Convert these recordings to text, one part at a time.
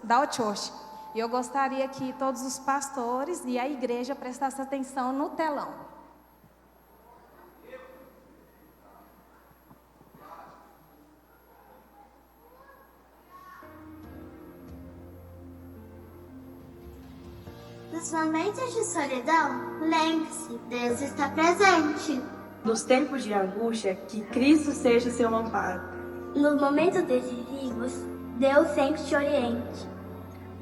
da Church. E eu gostaria que todos os pastores e a igreja prestassem atenção no telão. Nos momentos de solidão, lembre-se, Deus está presente. Nos tempos de angústia, que Cristo seja seu amparo. Nos momentos decisivos, Deus sempre te oriente.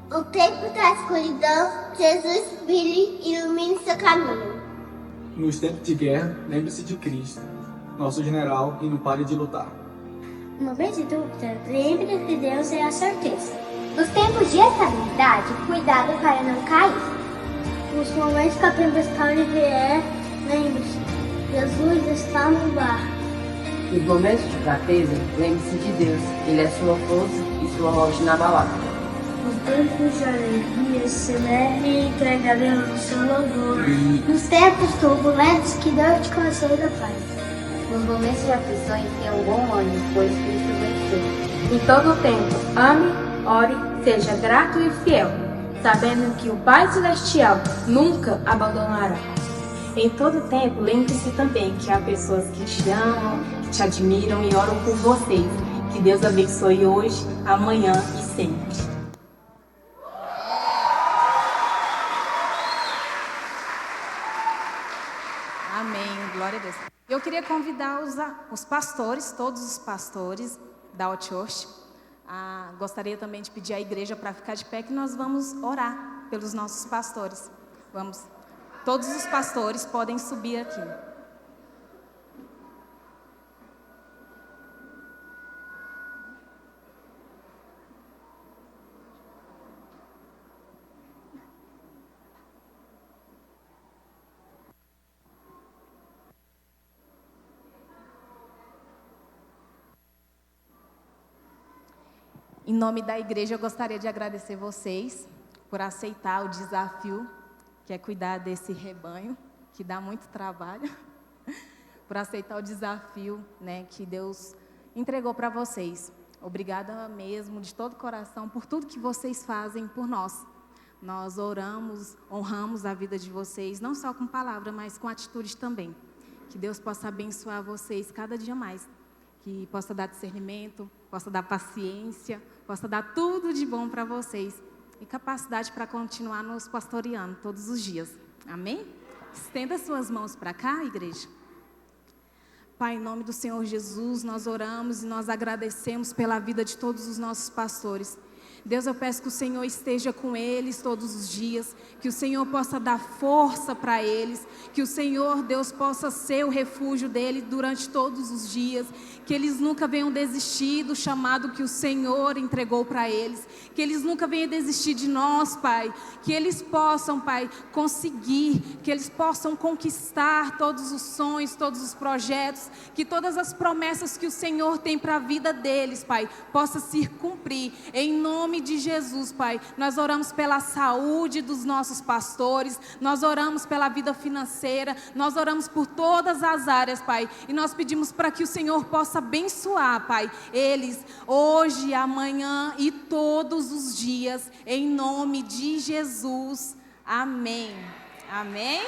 No tempo da escuridão, Jesus brilhe e ilumine seu caminho. Nos tempos de guerra, lembre-se de Cristo, nosso general, e não pare de lutar. No momento de dúvida, lembre-se de Deus e a certeza. Nos tempos de estabilidade, cuidado para não cair. Nos momentos que a tempestade vier, lembre-se, Jesus está no barco. Nos momentos de fraqueza, lembre-se de Deus, Ele é sua força e sua rocha inabalável. Nos tempos de alegria, celebre e entregue a Deus o seu louvor. Nos tempos turbulentos, que Deus te conceda paz. Nos momentos de aflições, tenha um bom ânimo, pois Cristo venceu. Em todo o tempo, ame, ore, seja grato e fiel, sabendo que o Pai Celestial nunca abandonará. Em todo tempo, lembre-se também que há pessoas que te amam, que te admiram e oram por vocês. Que Deus abençoe hoje, amanhã e sempre. Amém, glória a Deus. Eu queria convidar os pastores, todos os pastores da Church. Gostaria também de pedir à igreja para ficar de pé, que nós vamos orar pelos nossos pastores. Vamos. Todos os pastores podem subir aqui. Em nome da igreja, eu gostaria de agradecer vocês por aceitar o desafio, que é cuidar desse rebanho, que dá muito trabalho, por aceitar o desafio, né, que Deus entregou para vocês. Obrigada mesmo, de todo o coração, por tudo que vocês fazem por nós. Nós oramos, honramos a vida de vocês, não só com palavra, mas com atitude também. Que Deus possa abençoar vocês cada dia mais. Que possa dar discernimento, possa dar paciência, possa dar tudo de bom para vocês. E capacidade para continuar nos pastoreando todos os dias. Amém? Estenda suas mãos para cá, igreja. Pai, em nome do Senhor Jesus, nós oramos e nós agradecemos pela vida de todos os nossos pastores. Deus, eu peço que o Senhor esteja com eles todos os dias, que o Senhor possa dar força para eles, que o Senhor, Deus, possa ser o refúgio deles durante todos os dias, que eles nunca venham desistir do chamado que o Senhor entregou para eles, que eles nunca venham desistir de nós, Pai, que eles possam, Pai, conseguir, que eles possam conquistar todos os sonhos, todos os projetos, que todas as promessas que o Senhor tem para a vida deles, Pai, possa se cumprir, em nome de Jesus, Pai. Nós oramos pela saúde dos nossos pastores, nós oramos pela vida financeira, nós oramos por todas as áreas, Pai, e nós pedimos para que o Senhor possa abençoar, Pai, eles hoje, amanhã e todos os dias, em nome de Jesus. Amém. Amém.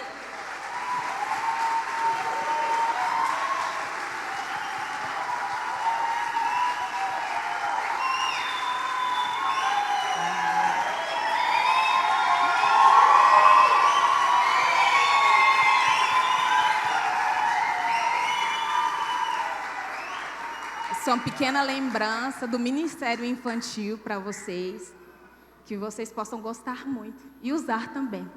Isso é uma pequena lembrança do Ministério Infantil para vocês, que vocês possam gostar muito e usar também.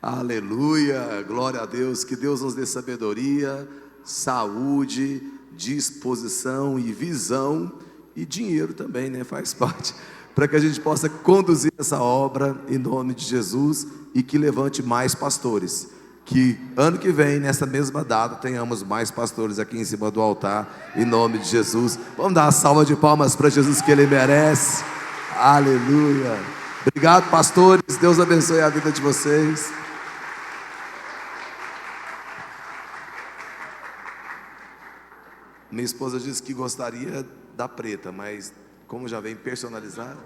Aleluia, glória a Deus, que Deus nos dê sabedoria, saúde, disposição e visão, e dinheiro também, né, faz parte, para que a gente possa conduzir essa obra em nome de Jesus, e que levante mais pastores, que ano que vem, nessa mesma data, tenhamos mais pastores aqui em cima do altar, em nome de Jesus. Vamos dar uma salva de palmas para Jesus, que Ele merece. Aleluia. Obrigado, pastores. Deus abençoe a vida de vocês. Minha esposa disse que gostaria da preta, mas como já vem personalizada.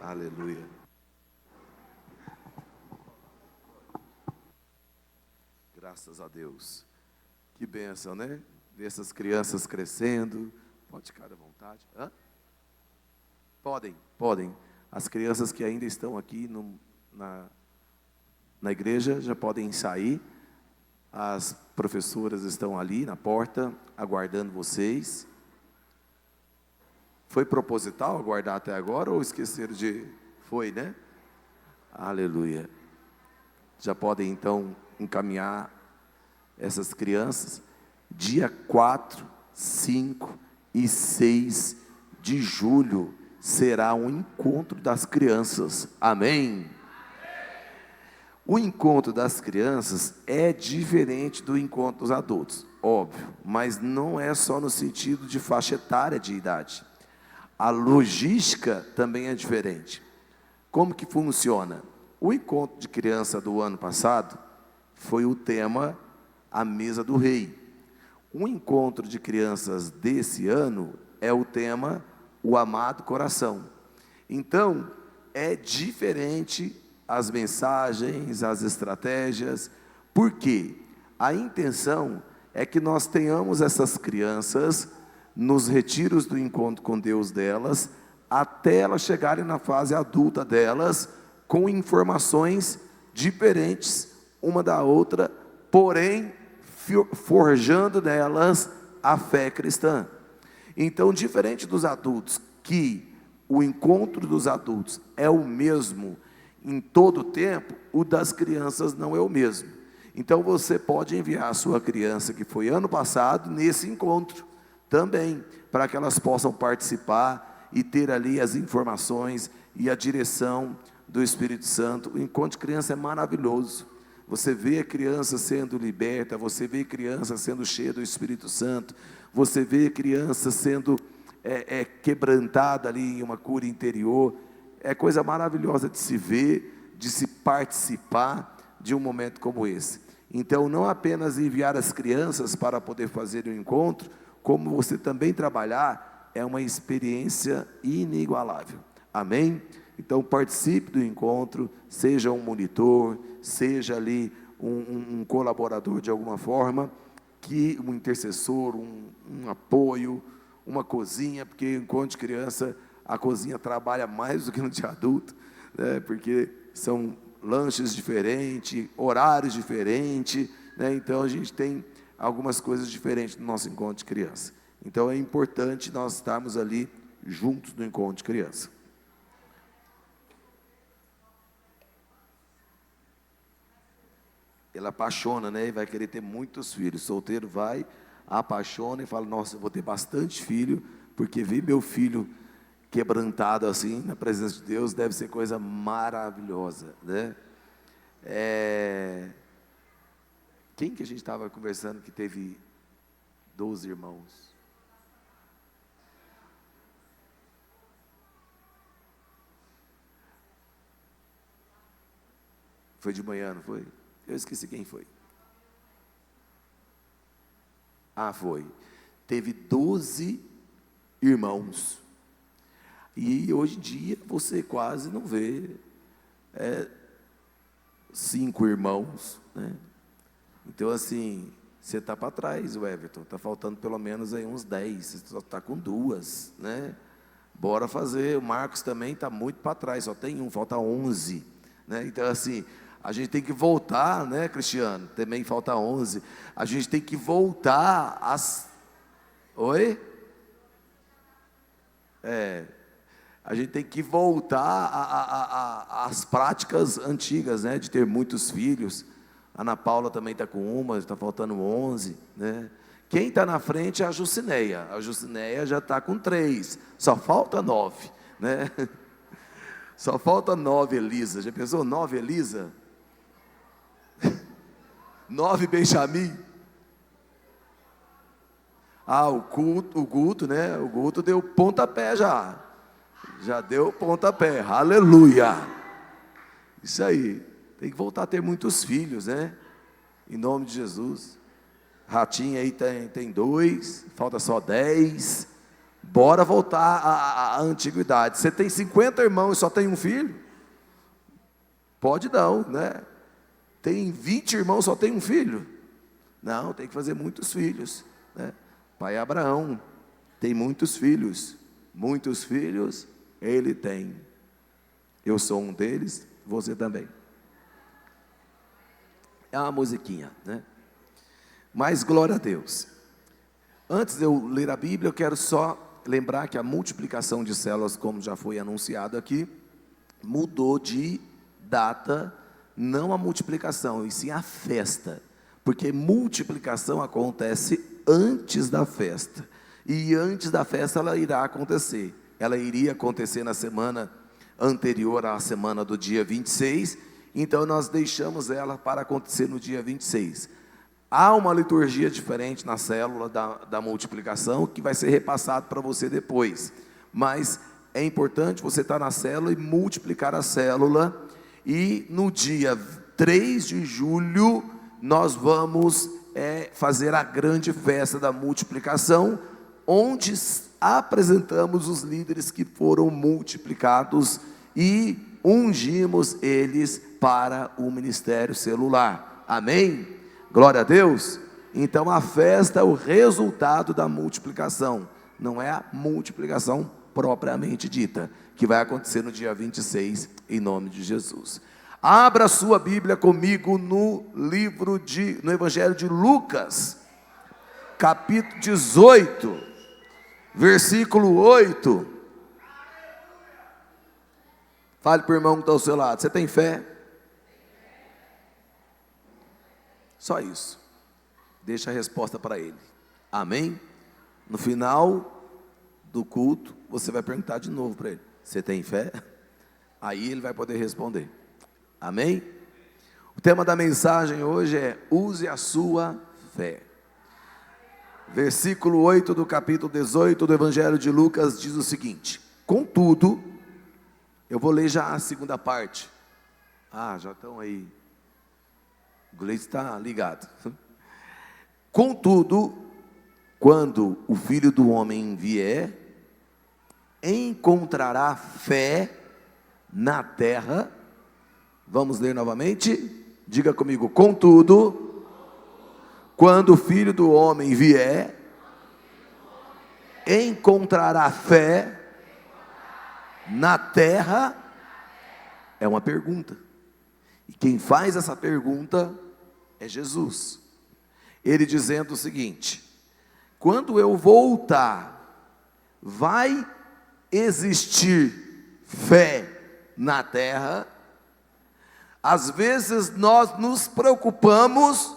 Aleluia. Graças a Deus. Que bênção, né? Ver essas crianças crescendo. Pode ficar à vontade. Hã? Podem. As crianças que ainda estão aqui na igreja já podem sair. As professoras estão ali na porta, aguardando vocês. Foi proposital aguardar até agora ou esqueceram de... Foi, né? Aleluia. Já podem então encaminhar essas crianças. Dia 4, 5 e 6 de julho será um encontro das crianças. Amém? O encontro das crianças é diferente do encontro dos adultos, óbvio, mas não é só no sentido de faixa etária de idade. A logística também é diferente. Como que funciona? O encontro de criança do ano passado foi o tema A Mesa do Rei. O encontro de crianças desse ano é o tema O Amado Coração. Então, é diferente as mensagens, as estratégias, porque a intenção é que nós tenhamos essas crianças nos retiros do encontro com Deus delas, até elas chegarem na fase adulta delas, com informações diferentes uma da outra, porém forjando nelas a fé cristã. Então, diferente dos adultos, que o encontro dos adultos é o mesmo em todo o tempo, o das crianças não é o mesmo. Então você pode enviar a sua criança que foi ano passado nesse encontro também, para que elas possam participar e ter ali as informações e a direção do Espírito Santo. O encontro de criança é maravilhoso. Você vê a criança sendo liberta, você vê a criança sendo cheia do Espírito Santo, você vê a criança sendo quebrantada ali em uma cura interior. É coisa maravilhosa de se ver, de se participar de um momento como esse. Então, não apenas enviar as crianças para poder fazer o encontro, como você também trabalhar, é uma experiência inigualável. Amém? Então, participe do encontro, seja um monitor, seja ali um colaborador de alguma forma, que um intercessor, um apoio, uma cozinha, porque enquanto de criança a cozinha trabalha mais do que no de adulto, né? Porque são lanches diferentes, horários diferentes, né? Então a gente tem algumas coisas diferentes no nosso encontro de criança. Então é importante nós estarmos ali juntos no encontro de criança. Ele apaixona, né? E vai querer ter muitos filhos. Solteiro vai, apaixona e fala: nossa, eu vou ter bastante filho, porque ver meu filho quebrantado assim, na presença de Deus, deve ser coisa maravilhosa, né? Quem que a gente estava conversando que teve 12 irmãos? Foi de manhã, não foi? Eu esqueci quem foi. Foi. Teve 12 irmãos. E hoje em dia você quase não vê 5 irmãos, né? Então assim, você está para trás, o Everton. Está faltando pelo menos aí uns 10. Você só está com 2, né? Bora fazer. O Marcos também está muito para trás, só tem um, falta 11, né? Então assim, a gente tem que voltar, né, Cristiano? Também falta 11. A gente tem que voltar às... Oi? A gente tem que voltar às práticas antigas, né, de ter muitos filhos. A Ana Paula também está com uma, está faltando 11, né? Quem está na frente é a Jucineia. A Jucineia já está com 3, só falta 9, né? Só falta 9 Elisa. Já pensou? 9 Elisa? 9 Benjamim? O Guto, né? O Guto deu pontapé já. Já deu pontapé. Aleluia. Isso aí. Tem que voltar a ter muitos filhos, né? Em nome de Jesus. Ratinho aí tem 2, falta só 10. Bora voltar à antiguidade. Você tem 50 irmãos e só tem um filho? Pode não, né? Tem 20 irmãos e só tem um filho? Não, tem que fazer muitos filhos, né? Pai Abraão tem muitos filhos. Muitos filhos ele tem. Eu sou um deles, você também. É uma musiquinha, né? Mas glória a Deus. Antes de eu ler a Bíblia, eu quero só lembrar que a multiplicação de células, como já foi anunciado aqui, mudou de data, não a multiplicação, e sim a festa. Porque multiplicação acontece antes da festa. E antes da festa ela irá acontecer. Ela iria acontecer na semana anterior à semana do dia 26. Então nós deixamos ela para acontecer no dia 26. Há uma liturgia diferente na célula da multiplicação, que vai ser repassado para você depois. Mas é importante você estar na célula e multiplicar a célula. E no dia 3 de julho, nós vamos fazer a grande festa da multiplicação, onde apresentamos os líderes que foram multiplicados e ungimos eles para o ministério celular. Amém? Glória a Deus. Então a festa é o resultado da multiplicação, não é a multiplicação propriamente dita, que vai acontecer no dia 26, em nome de Jesus. Abra sua Bíblia comigo no Evangelho de Lucas, capítulo 18, versículo 8. Fale para o irmão que está ao seu lado: você tem fé? Só isso. Deixa a resposta para ele. Amém? No final do culto, você vai perguntar de novo para ele: você tem fé? Aí ele vai poder responder. Amém? O tema da mensagem hoje é: use a sua fé. Versículo 8 do capítulo 18 do Evangelho de Lucas diz o seguinte: contudo, eu vou ler já a segunda parte. Já estão aí. O Gleice está ligado. Contudo, quando o Filho do Homem vier, encontrará fé na terra? Vamos ler novamente? Diga comigo: contudo, quando o Filho do Homem vier, encontrará fé na terra? É uma pergunta. E quem faz essa pergunta é Jesus. Ele dizendo o seguinte: quando eu voltar, vai existir fé na terra? Às vezes nós nos preocupamos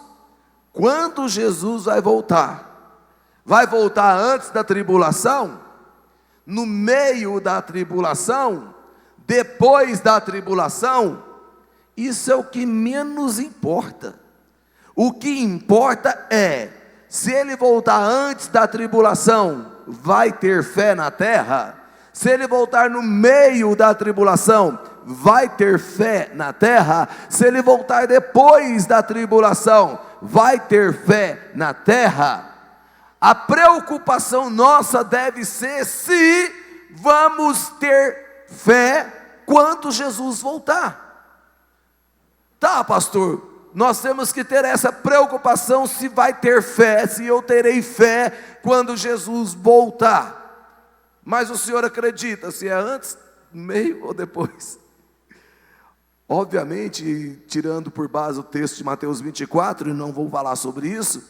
quando Jesus vai voltar. Vai voltar antes da tribulação? No meio da tribulação? Depois da tribulação? Isso é o que menos importa. O que importa é, se ele voltar antes da tribulação, vai ter fé na terra? Se ele voltar no meio da tribulação, vai ter fé na terra? Se ele voltar depois da tribulação, vai ter fé na terra? A preocupação nossa deve ser se vamos ter fé quando Jesus voltar. Tá, pastor, nós temos que ter essa preocupação se vai ter fé, se eu terei fé quando Jesus voltar. Mas o senhor acredita se é antes, no meio ou depois? Obviamente, tirando por base o texto de Mateus 24, e não vou falar sobre isso,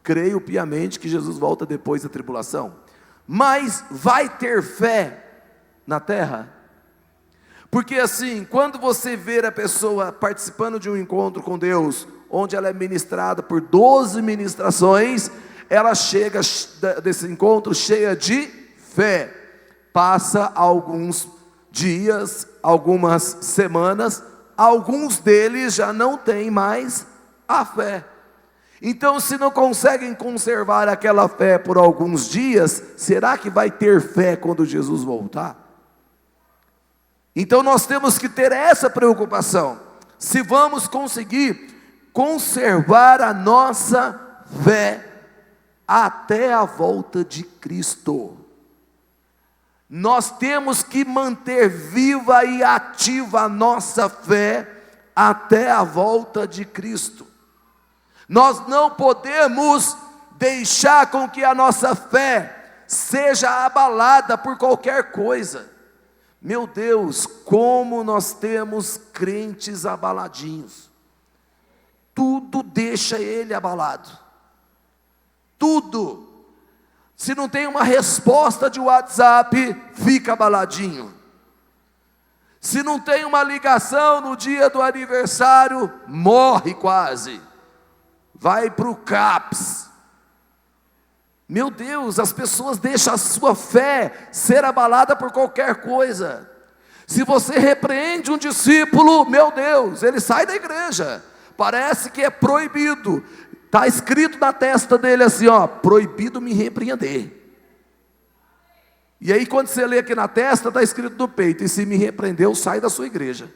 creio piamente que Jesus volta depois da tribulação. Mas vai ter fé na terra? Porque assim, quando você vê a pessoa participando de um encontro com Deus, onde ela é ministrada por 12 ministrações, ela chega desse encontro cheia de fé. Passa alguns dias, algumas semanas, alguns deles já não têm mais a fé. Então, se não conseguem conservar aquela fé por alguns dias, será que vai ter fé quando Jesus voltar? Então nós temos que ter essa preocupação, se vamos conseguir conservar a nossa fé até a volta de Cristo. Nós temos que manter viva e ativa a nossa fé até a volta de Cristo. Nós não podemos deixar com que a nossa fé seja abalada por qualquer coisa. Meu Deus, como nós temos crentes abaladinhos. Tudo deixa ele abalado. Tudo. Se não tem uma resposta de WhatsApp, fica abaladinho. Se não tem uma ligação no dia do aniversário, morre quase. Vai para o CAPS. Meu Deus, as pessoas deixam a sua fé ser abalada por qualquer coisa. Se você repreende um discípulo, meu Deus, ele sai da igreja. Parece que é proibido. Está escrito na testa dele assim, ó, proibido me repreender. E aí quando você lê aqui na testa, está escrito no peito, e se me repreendeu, sai da sua igreja.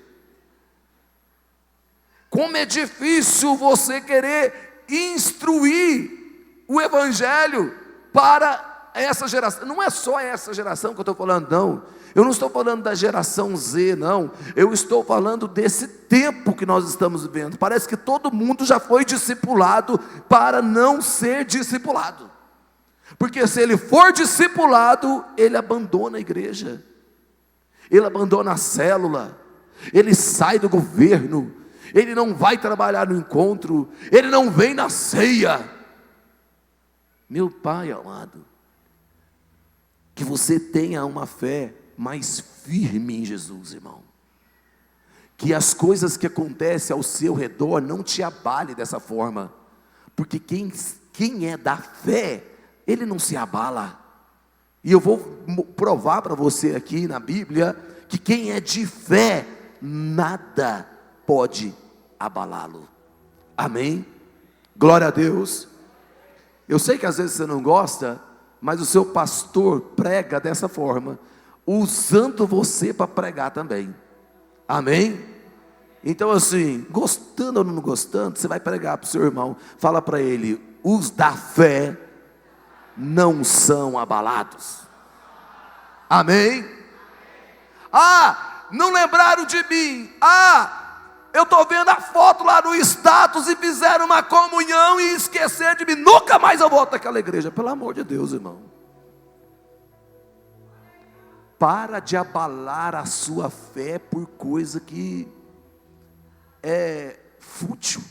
Como é difícil você querer instruir o evangelho para essa geração. Não é só essa geração que eu estou falando, não. Eu não estou falando da geração Z, não. Eu estou falando desse tempo que nós estamos vivendo. Parece que todo mundo já foi discipulado para não ser discipulado. Porque se ele for discipulado, ele abandona a igreja. Ele abandona a célula. Ele sai do governo. Ele não vai trabalhar no encontro. Ele não vem na ceia. Meu Pai amado, que você tenha uma fé mais firme em Jesus, irmão. Que as coisas que acontecem ao seu redor não te abale dessa forma. Porque quem é da fé, ele não se abala. E eu vou provar para você aqui na Bíblia, que quem é de fé, nada pode abalá-lo. Amém? Glória a Deus. Eu sei que às vezes você não gosta, mas o seu pastor prega dessa forma, usando você para pregar também. Amém? Então assim, gostando ou não gostando, você vai pregar para o seu irmão, fala para ele, os da fé não são abalados. Amém? Ah, não lembraram de mim. Ah, eu estou vendo a foto lá no status e fizeram uma comunhão e esqueceram de mim. Nunca mais eu volto àquela igreja. Pelo amor de Deus, irmão. Para de abalar a sua fé por coisa que é fútil.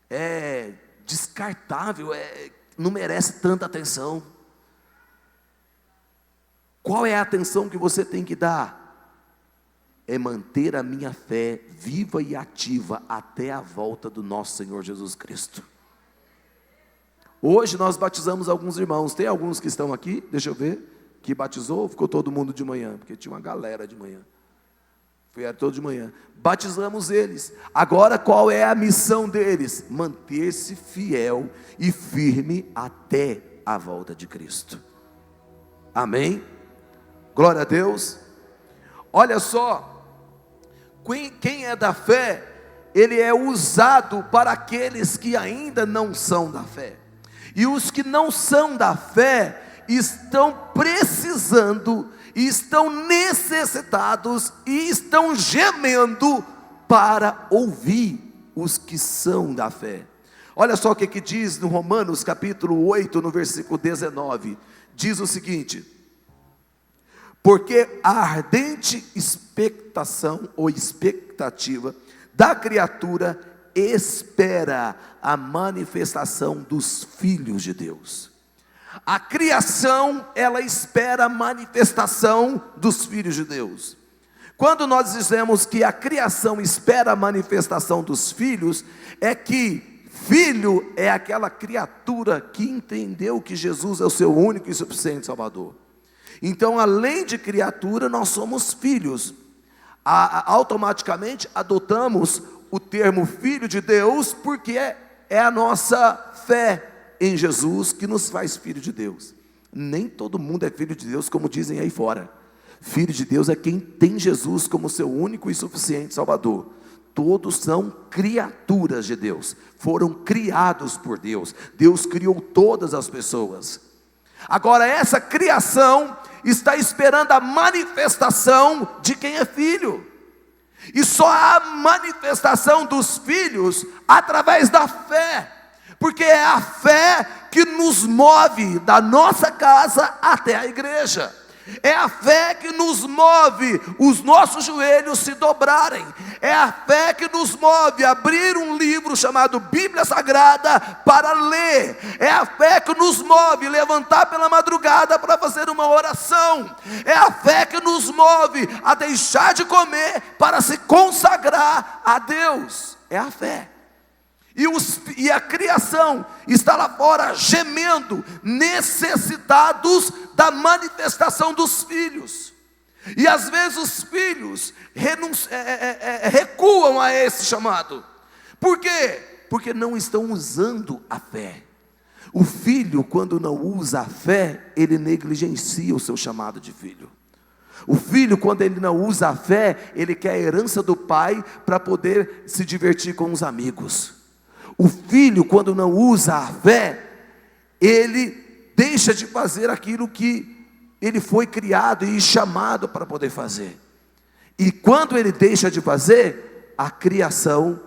É descartável, não merece tanta atenção. Qual é a atenção que você tem que dar? É manter a minha fé viva e ativa até a volta do nosso Senhor Jesus Cristo. Hoje nós batizamos alguns irmãos, tem alguns que estão aqui, deixa eu ver, que batizou, ficou todo mundo de manhã, porque tinha uma galera de manhã, vieram todos de manhã, batizamos eles. Agora qual é a missão deles? Manter-se fiel e firme até a volta de Cristo. Amém? Glória a Deus. Olha só, quem é da fé, ele é usado para aqueles que ainda não são da fé. E os que não são da fé estão precisando, estão necessitados e estão gemendo para ouvir os que são da fé. Olha só o que diz no Romanos capítulo 8, no versículo 19. Diz o seguinte: porque a ardente expectação ou expectativa da criatura espera a manifestação dos filhos de Deus. A criação, ela espera a manifestação dos filhos de Deus. Quando nós dizemos que a criação espera a manifestação dos filhos, é que filho é aquela criatura que entendeu que Jesus é o seu único e suficiente Salvador. Então, além de criatura, nós somos filhos. Automaticamente adotamos o termo filho de Deus, porque é a nossa fé em Jesus que nos faz filho de Deus. Nem todo mundo é filho de Deus, como dizem aí fora. Filho de Deus é quem tem Jesus como seu único e suficiente Salvador. Todos são criaturas de Deus, foram criados por Deus. Deus criou todas as pessoas. Agora, essa criação está esperando a manifestação de quem é filho. E só há manifestação dos filhos através da fé, porque é a fé que nos move da nossa casa até a igreja. É a fé que nos move os nossos joelhos se dobrarem. É a fé que nos move a abrir um livro chamado Bíblia Sagrada para ler. É a fé que nos move levantar pela madrugada para fazer uma oração. É a fé que nos move a deixar de comer para se consagrar a Deus. É a fé. E a criação está lá fora gemendo, necessitados da manifestação dos filhos. E às vezes os filhos recuam a esse chamado. Por quê? Porque não estão usando a fé. O filho, quando não usa a fé, ele negligencia o seu chamado de filho. O filho, quando ele não usa a fé, ele quer a herança do pai para poder se divertir com os amigos. O filho, quando não usa a fé, ele deixa de fazer aquilo que ele foi criado e chamado para poder fazer. E quando ele deixa de fazer, a criação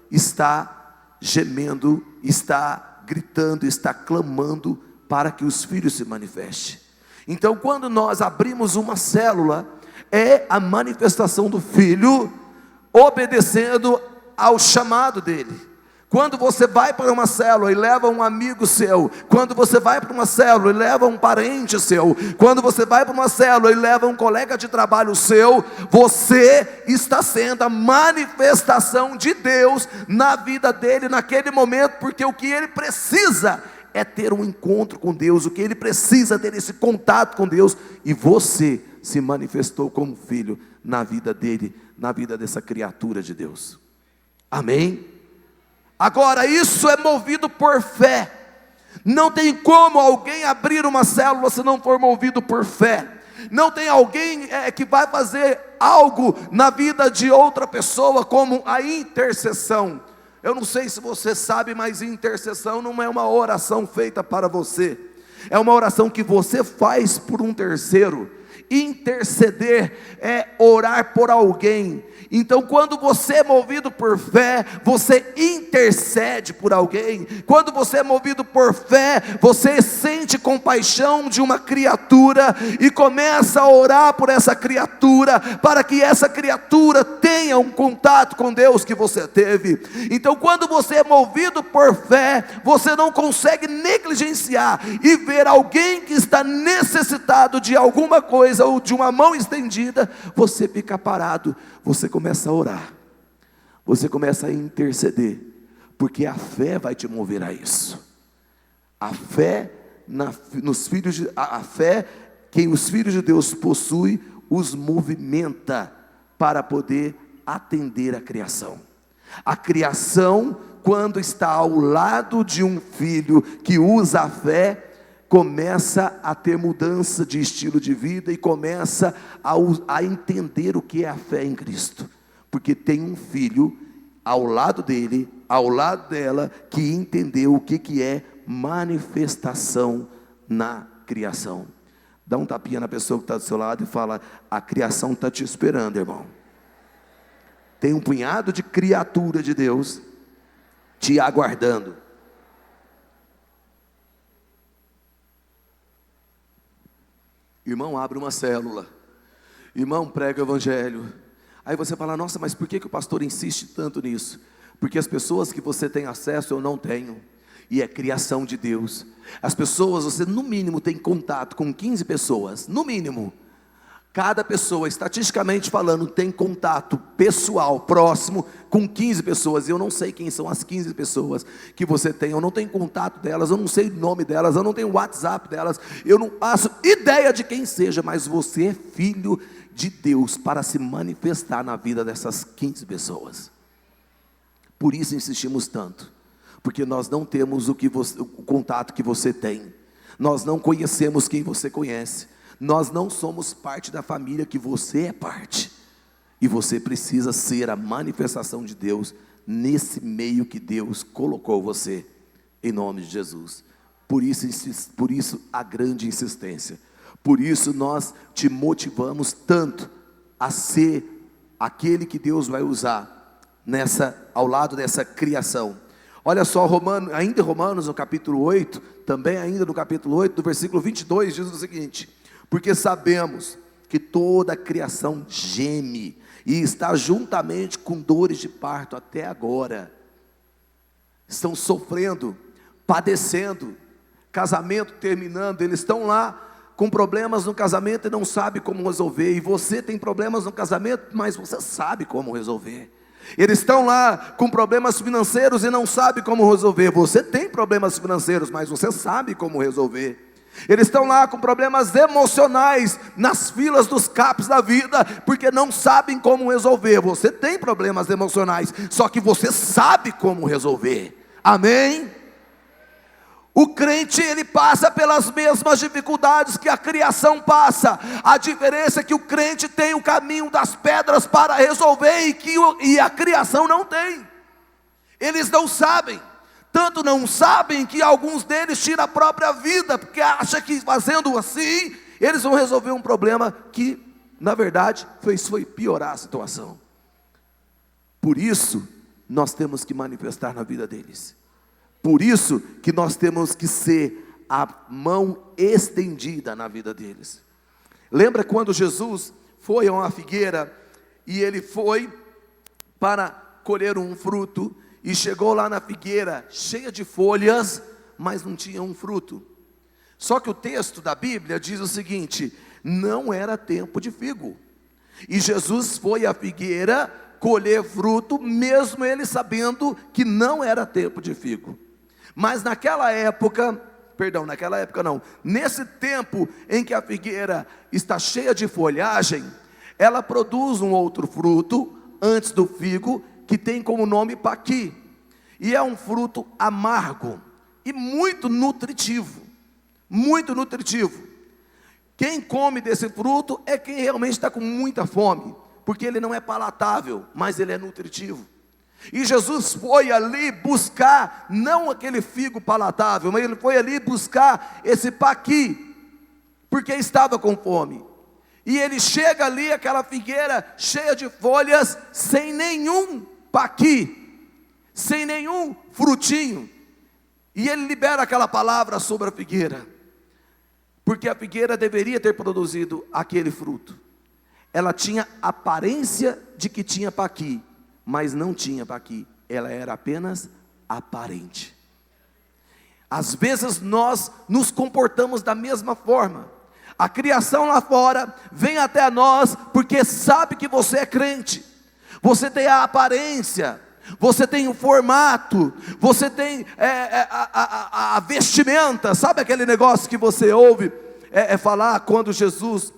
está gemendo, está gritando, está clamando para que os filhos se manifestem. Então, quando nós abrimos uma célula, é a manifestação do filho obedecendo ao chamado dele. Quando você vai para uma célula e leva um amigo seu, quando você vai para uma célula e leva um parente seu, quando você vai para uma célula e leva um colega de trabalho seu, você está sendo a manifestação de Deus na vida dele naquele momento, porque o que ele precisa é ter um encontro com Deus, o que ele precisa é ter esse contato com Deus, e você se manifestou como filho na vida dele, na vida dessa criatura de Deus. Amém? Agora, isso é movido por fé. Não tem como alguém abrir uma célula se não for movido por fé. Não tem alguém que vai fazer algo na vida de outra pessoa, como a intercessão. Eu não sei se você sabe, mas intercessão não é uma oração feita para você. É uma oração que você faz por um terceiro. Interceder é orar por alguém. Então, quando você é movido por fé, você intercede por alguém. Quando você é movido por fé, você sente compaixão de uma criatura e começa a orar por essa criatura, para que essa criatura tenha um contato com Deus que você teve. Então, quando você é movido por fé, você não consegue negligenciar e ver alguém que está necessitado de alguma coisa ou de uma mão estendida, você fica parado, você começa a orar, você começa a interceder, porque a fé vai te mover a isso. A fé nos filhos a fé, quem os filhos de Deus possuem, os movimenta para poder atender a criação. A criação, quando está ao lado de um filho que usa a fé, começa a ter mudança de estilo de vida e começa a entender o que é a fé em Cristo, porque tem um filho ao lado dele, ao lado dela, que entendeu o que é manifestação na criação. Dá um tapinha na pessoa que está do seu lado e fala: a criação está te esperando, irmão. Tem um punhado de criatura de Deus te aguardando. Irmão, abre uma célula. Irmão, prega o evangelho. Aí você fala: nossa, mas por que o pastor insiste tanto nisso? Porque as pessoas que você tem acesso eu não tenho. E é criação de Deus. As pessoas, você no mínimo tem contato com 15 pessoas, no mínimo. Cada pessoa, estatisticamente falando, tem contato pessoal, próximo, com 15 pessoas. Eu não sei quem são as 15 pessoas que você tem. Eu não tenho contato delas, eu não sei o nome delas, eu não tenho o WhatsApp delas. Eu não faço ideia de quem seja, mas você é filho de Deus para se manifestar na vida dessas 15 pessoas. Por isso insistimos tanto. Porque nós não temos o contato que você tem. Nós não conhecemos quem você conhece. Nós não somos parte da família que você é parte. E você precisa ser a manifestação de Deus nesse meio que Deus colocou você, em nome de Jesus. Por isso a grande insistência. Por isso nós te motivamos tanto a ser aquele que Deus vai usar ao lado dessa criação. Olha só, ainda em Romanos, no capítulo 8, também ainda no capítulo 8, do versículo 22, diz o seguinte: porque sabemos que toda a criação geme e está juntamente com dores de parto até agora. Estão sofrendo, padecendo, casamento terminando, eles estão lá com problemas no casamento e não sabe como resolver. E você tem problemas no casamento, mas você sabe como resolver. Eles estão lá com problemas financeiros e não sabe como resolver. Você tem problemas financeiros, mas você sabe como resolver. Eles estão lá com problemas emocionais nas filas dos CAPs da vida, porque não sabem como resolver. Você tem problemas emocionais, só que você sabe como resolver. Amém? O crente, ele passa pelas mesmas dificuldades que a criação passa. A diferença é que o crente tem o caminho das pedras para resolver e a criação não tem. Eles não sabem. Tanto não sabem que alguns deles tiram a própria vida, porque acham que fazendo assim, eles vão resolver um problema que, na verdade, foi piorar a situação. Por isso, nós temos que manifestar na vida deles. Por isso que nós temos que ser a mão estendida na vida deles. Lembra quando Jesus foi a uma figueira e ele foi para colher um fruto e chegou lá na figueira cheia de folhas, mas não tinha um fruto. Só que o texto da Bíblia diz o seguinte: não era tempo de figo. E Jesus foi à figueira colher fruto, mesmo ele sabendo que não era tempo de figo. Mas nesse tempo em que a figueira está cheia de folhagem, ela produz um outro fruto antes do figo, que tem como nome paqui, e é um fruto amargo e muito nutritivo, muito nutritivo. Quem come desse fruto é quem realmente está com muita fome, porque ele não é palatável, mas ele é nutritivo. E Jesus foi ali buscar, não aquele figo palatável, mas ele foi ali buscar esse paqui, porque estava com fome. E ele chega ali, aquela figueira cheia de folhas, sem nenhum paqui, sem nenhum frutinho. E ele libera aquela palavra sobre a figueira, porque a figueira deveria ter produzido aquele fruto. Ela tinha aparência de que tinha paqui, mas não tinha paqui, ela era apenas aparente. Às vezes nós nos comportamos da mesma forma. A criação lá fora vem até nós porque sabe que você é crente. Você tem a aparência, você tem o formato, você tem a vestimenta. Sabe aquele negócio que você ouve falar quando Jesus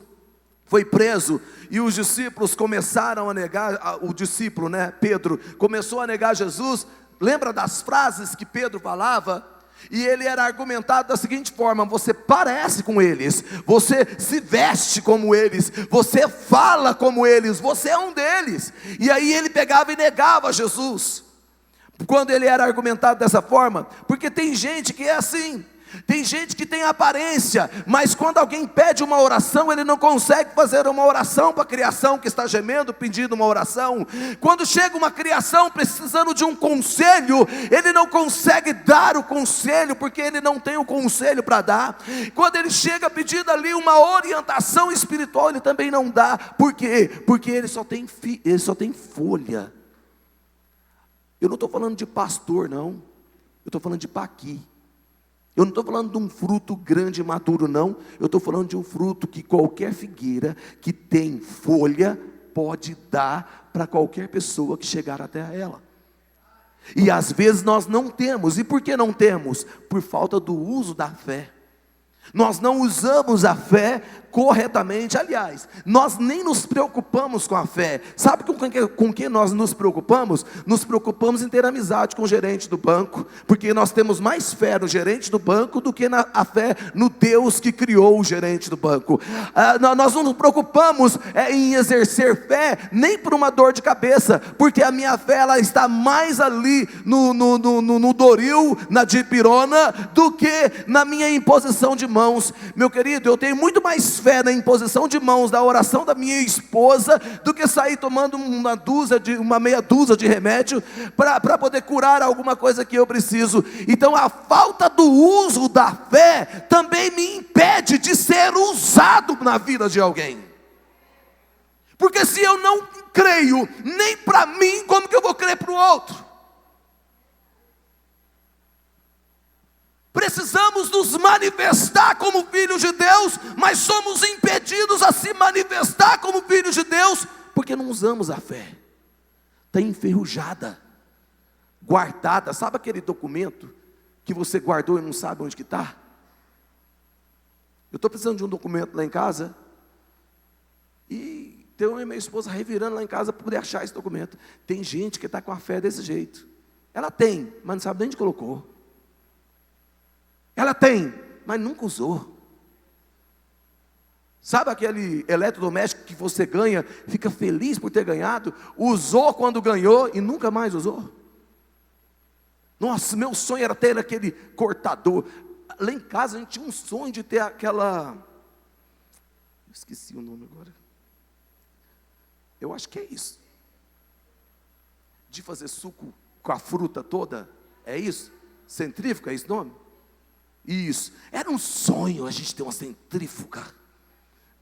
foi preso e os discípulos começaram a negar, o discípulo, Pedro, começou a negar Jesus. Lembra das frases que Pedro falava? E ele era argumentado da seguinte forma: você parece com eles, você se veste como eles, você fala como eles, você é um deles. E aí ele pegava e negava Jesus, quando ele era argumentado dessa forma. Porque tem gente que é assim. Tem gente que tem aparência, mas quando alguém pede uma oração, ele não consegue fazer uma oração para a criação que está gemendo, pedindo uma oração. Quando chega uma criação precisando de um conselho, ele não consegue dar o conselho, porque ele não tem o conselho para dar. Quando ele chega pedindo ali uma orientação espiritual, ele também não dá. Por quê? Porque ele só tem folha. Eu não estou falando de pastor, não. Eu estou falando de paqui. Eu não estou falando de um fruto grande e maduro, não. Eu estou falando de um fruto que qualquer figueira que tem folha pode dar para qualquer pessoa que chegar até ela. E às vezes nós não temos. E por que não temos? Por falta do uso da fé. Nós não usamos a fé corretamente. Aliás, nós nem nos preocupamos com a fé. Sabe com que nós nos preocupamos? Nos preocupamos em ter amizade com o gerente do banco, porque nós temos mais fé no gerente do banco do que a fé no Deus que criou o gerente do banco. Nós não nos preocupamos em exercer fé nem por uma dor de cabeça, porque a minha fé ela está mais ali no Doril, na Dipirona, do que na minha imposição de mãos. Meu querido, eu tenho muito mais fé na imposição de mãos, da oração da minha esposa, do que sair tomando uma meia dúzia de remédio para poder curar alguma coisa que eu preciso. Então a falta do uso da fé também me impede de ser usado na vida de alguém. Porque se eu não creio nem para mim, como que eu vou crer para o outro? Precisamos nos manifestar como filhos de Deus, mas somos impedidos a se manifestar como filhos de Deus, porque não usamos a fé. Está enferrujada, guardada. Sabe aquele documento que você guardou e não sabe onde que está? Eu estou precisando de um documento lá em casa, e eu e minha esposa revirando lá em casa para poder achar esse documento. Tem gente que está com a fé desse jeito. Ela tem, mas não sabe nem onde colocou. Ela tem, mas nunca usou. Sabe aquele eletrodoméstico que você ganha, fica feliz por ter ganhado, usou quando ganhou e nunca mais usou? Nossa, meu sonho era ter aquele cortador. Lá em casa a gente tinha um sonho de ter aquela... Eu esqueci o nome agora. Eu acho que é isso. De fazer suco com a fruta toda. É isso? Centrífuga, é esse nome? Isso, era um sonho a gente ter uma centrífuga.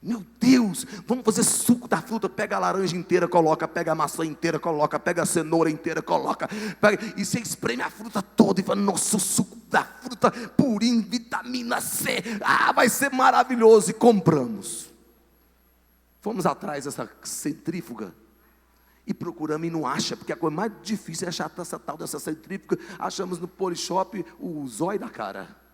Meu Deus, vamos fazer suco da fruta. Pega a laranja inteira, coloca. Pega a maçã inteira, coloca. Pega a cenoura inteira, coloca. E você espreme a fruta toda e fala, nossa, o suco da fruta purinho, vitamina C. Vai ser maravilhoso. E compramos. Fomos atrás dessa centrífuga e procuramos e não acha, porque a coisa mais difícil é achar essa tal dessa centrífuga. Achamos no Polishop o zóio da cara.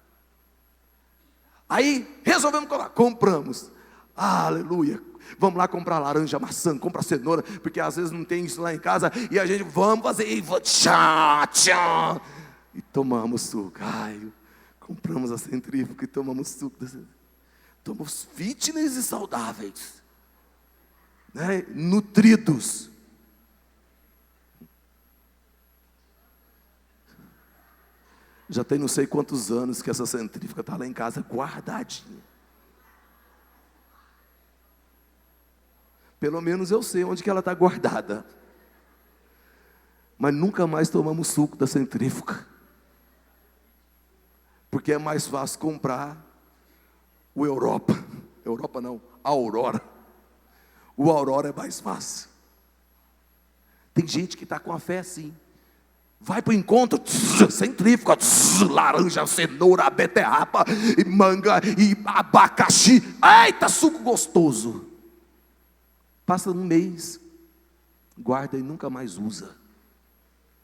Aí resolvemos comprar, compramos. Aleluia. Vamos lá comprar laranja, maçã, comprar cenoura, porque às vezes não tem isso lá em casa, e a gente vamos fazer, e tomamos suco. Compramos a centrífuga e tomamos suco. Tomamos fitness e saudáveis, né? Nutridos. Já tem não sei quantos anos que essa centrífuga está lá em casa guardadinha. Pelo menos eu sei onde que ela está guardada. Mas nunca mais tomamos suco da centrífuga. Porque é mais fácil comprar o Europa. Europa não, a Aurora. O Aurora é mais fácil. Tem gente que está com a fé assim. Vai para o encontro, centrífuga, laranja, cenoura, beterraba, e manga, e abacaxi. Eita, suco gostoso. Passa um mês, guarda e nunca mais usa.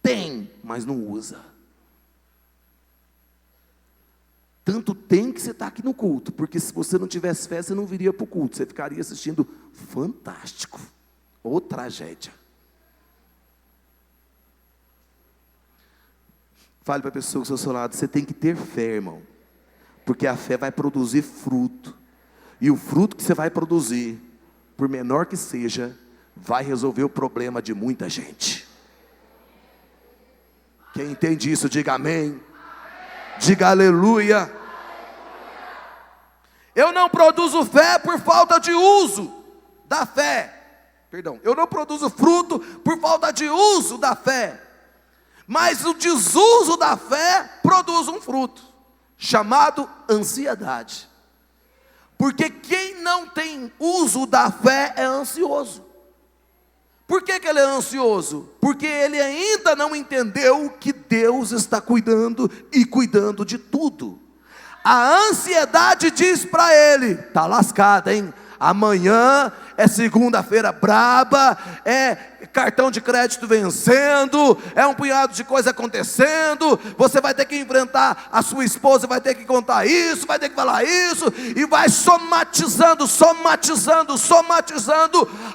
Tem, mas não usa. Tanto tem que você está aqui no culto, porque se você não tivesse fé, você não viria para o culto, você ficaria assistindo Fantástico, ou tragédia. Fale para a pessoa que está ao seu lado, você tem que ter fé, irmão, porque a fé vai produzir fruto, e o fruto que você vai produzir, por menor que seja, vai resolver o problema de muita gente. Quem entende isso, diga amém, diga aleluia. Eu não produzo fé por falta de uso da fé, eu não produzo fruto por falta de uso da fé. Mas o desuso da fé produz um fruto, chamado ansiedade. Porque quem não tem uso da fé é ansioso. Por que ele é ansioso? Porque ele ainda não entendeu que Deus está cuidando e cuidando de tudo. A ansiedade diz para ele: tá lascado, hein? Amanhã é segunda-feira braba, é cartão de crédito vencendo, é um punhado de coisa acontecendo, você vai ter que enfrentar a sua esposa, vai ter que contar isso, vai ter que falar isso, e vai somatizando.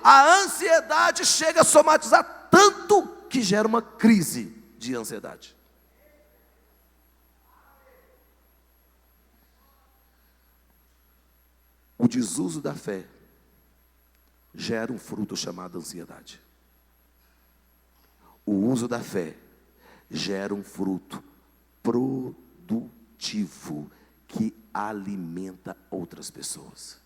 A ansiedade chega a somatizar tanto que gera uma crise de ansiedade. O desuso da fé gera um fruto chamado ansiedade. O uso da fé gera um fruto produtivo que alimenta outras pessoas.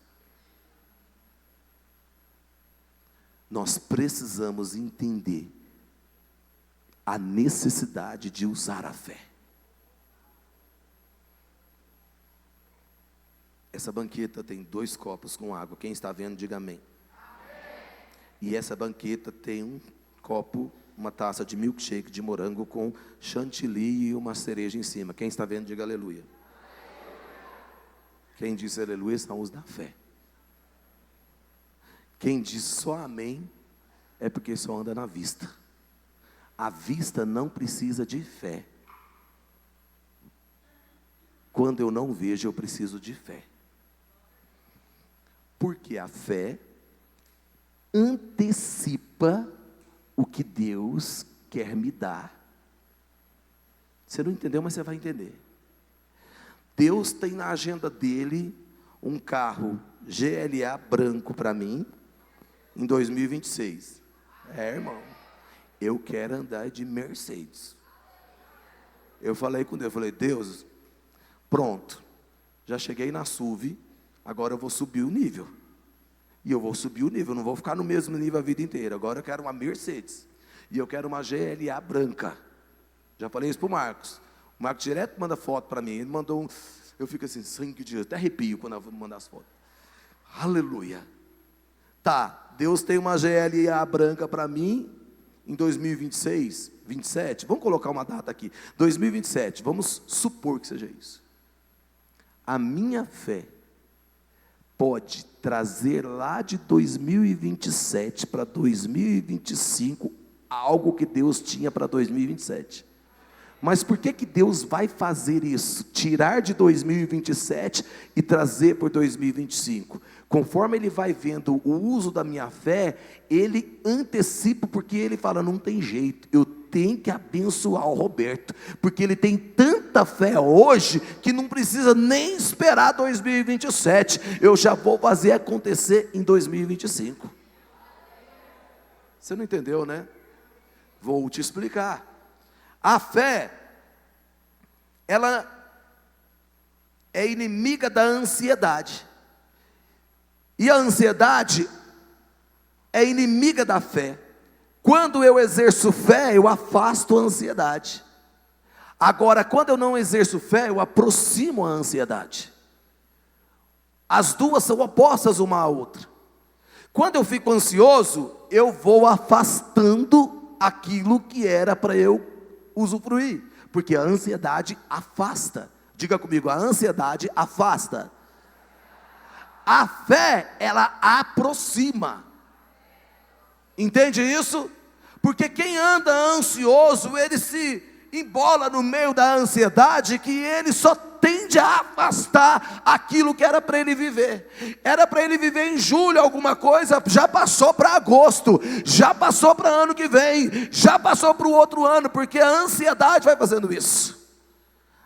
Nós precisamos entender a necessidade de usar a fé. Essa banqueta tem 2 copos com água. Quem está vendo, diga amém. E essa banqueta tem um copo, uma taça de milkshake de morango com chantilly e uma cereja em cima. Quem está vendo, diga aleluia. Quem disse aleluia está no uso da fé. Quem diz só amém é porque só anda na vista. A vista não precisa de fé. Quando eu não vejo, eu preciso de fé. Porque a fé antecipa o que Deus quer me dar. Você não entendeu, mas você vai entender. Deus tem na agenda dele um carro GLA branco para mim em 2026. Irmão, eu quero andar de Mercedes. Eu falei com Deus, eu falei: Deus, pronto, já cheguei na SUV, agora eu vou subir o nível. E eu vou subir o nível, não vou ficar no mesmo nível a vida inteira. Agora eu quero uma Mercedes. E eu quero uma GLA branca. Já falei isso para o Marcos. O Marcos direto manda foto para mim. Ele mandou um... Eu fico assim, sangue de Deus. Até arrepio quando eu mando as fotos. Aleluia. Tá, Deus tem uma GLA branca para mim em 2026, 27. Vamos colocar uma data aqui. 2027, vamos supor que seja isso. A minha fé pode trazer lá de 2027 para 2025 algo que Deus tinha para 2027. Mas por que Deus vai fazer isso? Tirar de 2027 e trazer por 2025. Conforme Ele vai vendo o uso da minha fé, Ele antecipa, porque Ele fala: não tem jeito, eu tenho que abençoar o Roberto, porque ele tem tanta fé hoje, que não precisa nem esperar 2027, eu já vou fazer acontecer em 2025. Você não entendeu, né? Vou te explicar. A fé, ela é inimiga da ansiedade. E a ansiedade é inimiga da fé. Quando eu exerço fé, eu afasto a ansiedade. Agora, quando eu não exerço fé, eu aproximo a ansiedade. As duas são opostas uma à outra. Quando eu fico ansioso, eu vou afastando aquilo que era para eu usufruir, porque a ansiedade afasta. Diga comigo, a ansiedade afasta. A fé, ela aproxima. Entende isso? Porque quem anda ansioso, ele se embola no meio da ansiedade, que ele só tende a afastar aquilo que era para ele viver. Era para ele viver em julho alguma coisa, já passou para agosto, já passou para ano que vem, já passou para o outro ano, porque a ansiedade vai fazendo isso.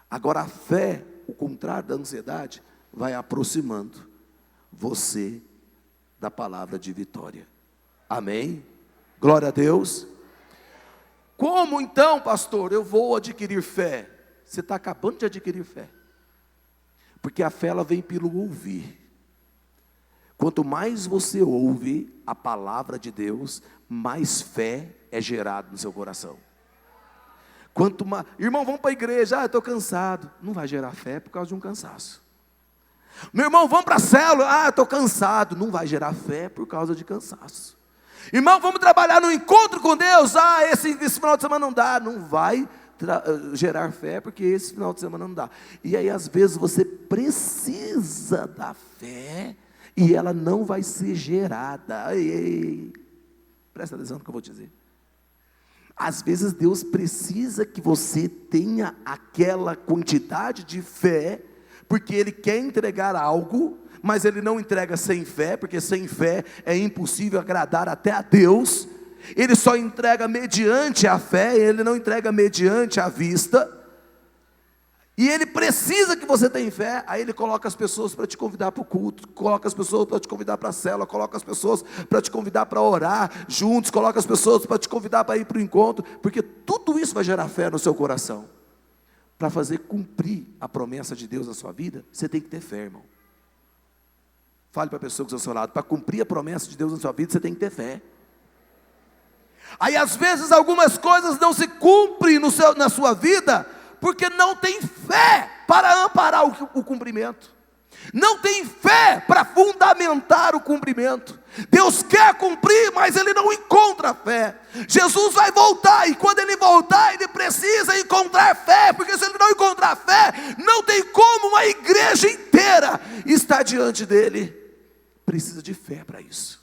Agora a fé, o contrário da ansiedade, vai aproximando você da palavra de vitória. Amém? Glória a Deus. Como então, pastor, eu vou adquirir fé? Você está acabando de adquirir fé. Porque a fé, ela vem pelo ouvir. Quanto mais você ouve a palavra de Deus, mais fé é gerada no seu coração. Quanto mais... Irmão, vamos para a igreja. Eu estou cansado. Não vai gerar fé por causa de um cansaço. Meu irmão, vamos para a célula. Eu estou cansado. Não vai gerar fé por causa de cansaço. Irmão, vamos trabalhar no encontro com Deus. Esse final de semana não dá. Não vai gerar fé, porque esse final de semana não dá. E aí, às vezes, você precisa da fé e ela não vai ser gerada. Ei, presta atenção no que eu vou dizer. Às vezes Deus precisa que você tenha aquela quantidade de fé, porque Ele quer entregar algo, mas Ele não entrega sem fé, porque sem fé é impossível agradar até a Deus. Ele só entrega mediante a fé, Ele não entrega mediante a vista. E Ele precisa que você tenha fé. Aí Ele coloca as pessoas para te convidar para o culto, coloca as pessoas para te convidar para a célula, coloca as pessoas para te convidar para orar juntos, coloca as pessoas para te convidar para ir para o encontro, porque tudo isso vai gerar fé no seu coração. Para fazer cumprir a promessa de Deus na sua vida, você tem que ter fé, irmão. Fale para a pessoa que está ao seu lado: para cumprir a promessa de Deus na sua vida, você tem que ter fé. Aí às vezes algumas coisas não se cumprem na sua vida, porque não tem fé para amparar o cumprimento, não tem fé para fundamentar o cumprimento. Deus quer cumprir, mas Ele não encontra fé. Jesus vai voltar, e quando Ele voltar, Ele precisa encontrar fé, porque se Ele não encontrar fé, não tem como uma igreja inteira estar diante dEle. Precisa de fé para isso.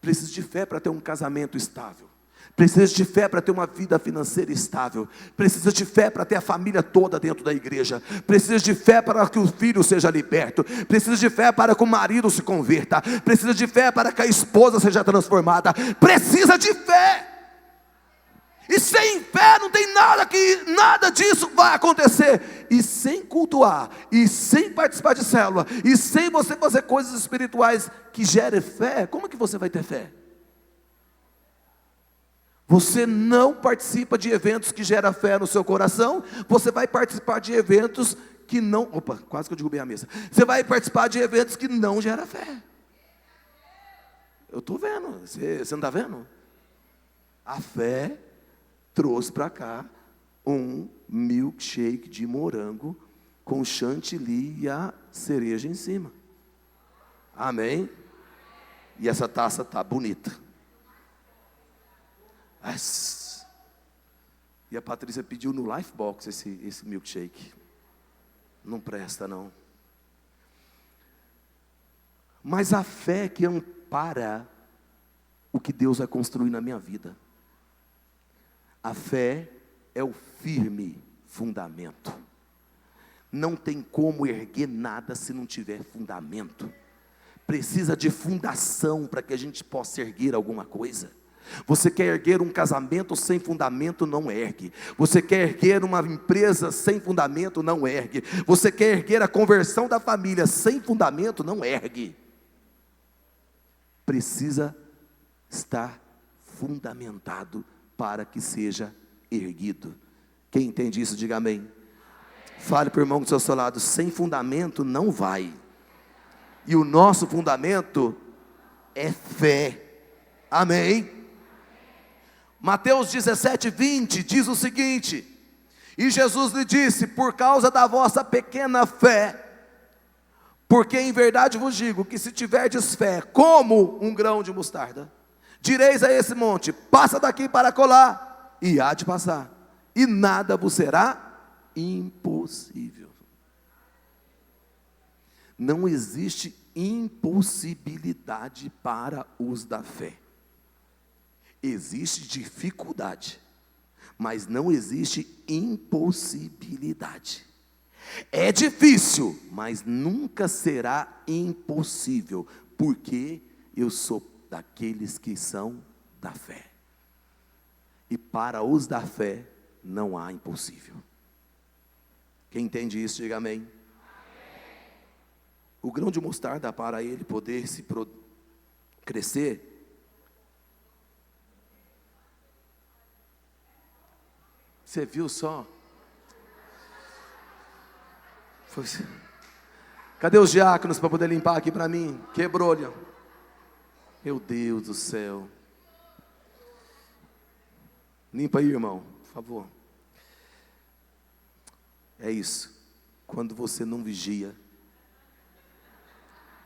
Precisa de fé para ter um casamento estável. Precisa de fé para ter uma vida financeira estável. Precisa de fé para ter a família toda dentro da igreja. Precisa de fé para que o filho seja liberto. Precisa de fé para que o marido se converta. Precisa de fé para que a esposa seja transformada. Precisa de fé. E sem fé não tem nada disso vai acontecer. E sem cultuar, e sem participar de célula, e sem você fazer coisas espirituais que gerem fé, como que você vai ter fé? Você não participa de eventos que geram fé no seu coração, você vai participar de eventos que não... Opa, quase que eu derrubei a mesa. Você vai participar de eventos que não geram fé. Eu estou vendo, você não está vendo? A fé trouxe para cá um milkshake de morango com chantilly e a cereja em cima. Amém? E essa taça está bonita. E a Patrícia pediu no Lifebox esse milkshake. Não presta não. Mas a fé que ampara o que Deus vai construir na minha vida. A fé é o firme fundamento. Não tem como erguer nada se não tiver fundamento. Precisa de fundação para que a gente possa erguer alguma coisa. Você quer erguer um casamento sem fundamento, não ergue. Você quer erguer uma empresa sem fundamento, não ergue. Você quer erguer a conversão da família sem fundamento, não ergue. Precisa estar fundamentado para que seja erguido. Quem entende isso, diga amém. Fale para o irmão do seu lado: sem fundamento não vai. E o nosso fundamento é fé. Amém. Mateus 17:20 diz o seguinte: e Jesus lhe disse: por causa da vossa pequena fé, porque em verdade vos digo que se tiverdes fé como um grão de mostarda, direis a esse monte: passa daqui para colar, e há de passar, e nada vos será impossível. Não existe impossibilidade para os da fé. Existe dificuldade, mas não existe impossibilidade. É difícil, mas nunca será impossível, porque eu sou daqueles que são da fé. E para os da fé não há impossível. Quem entende isso, diga amém. O grão de mostarda, para ele poder crescer, você viu só? Cadê os diáconos para poder limpar aqui para mim? Quebrou, olha. Meu Deus do céu. Limpa aí, irmão, por favor. É isso. Quando você não vigia,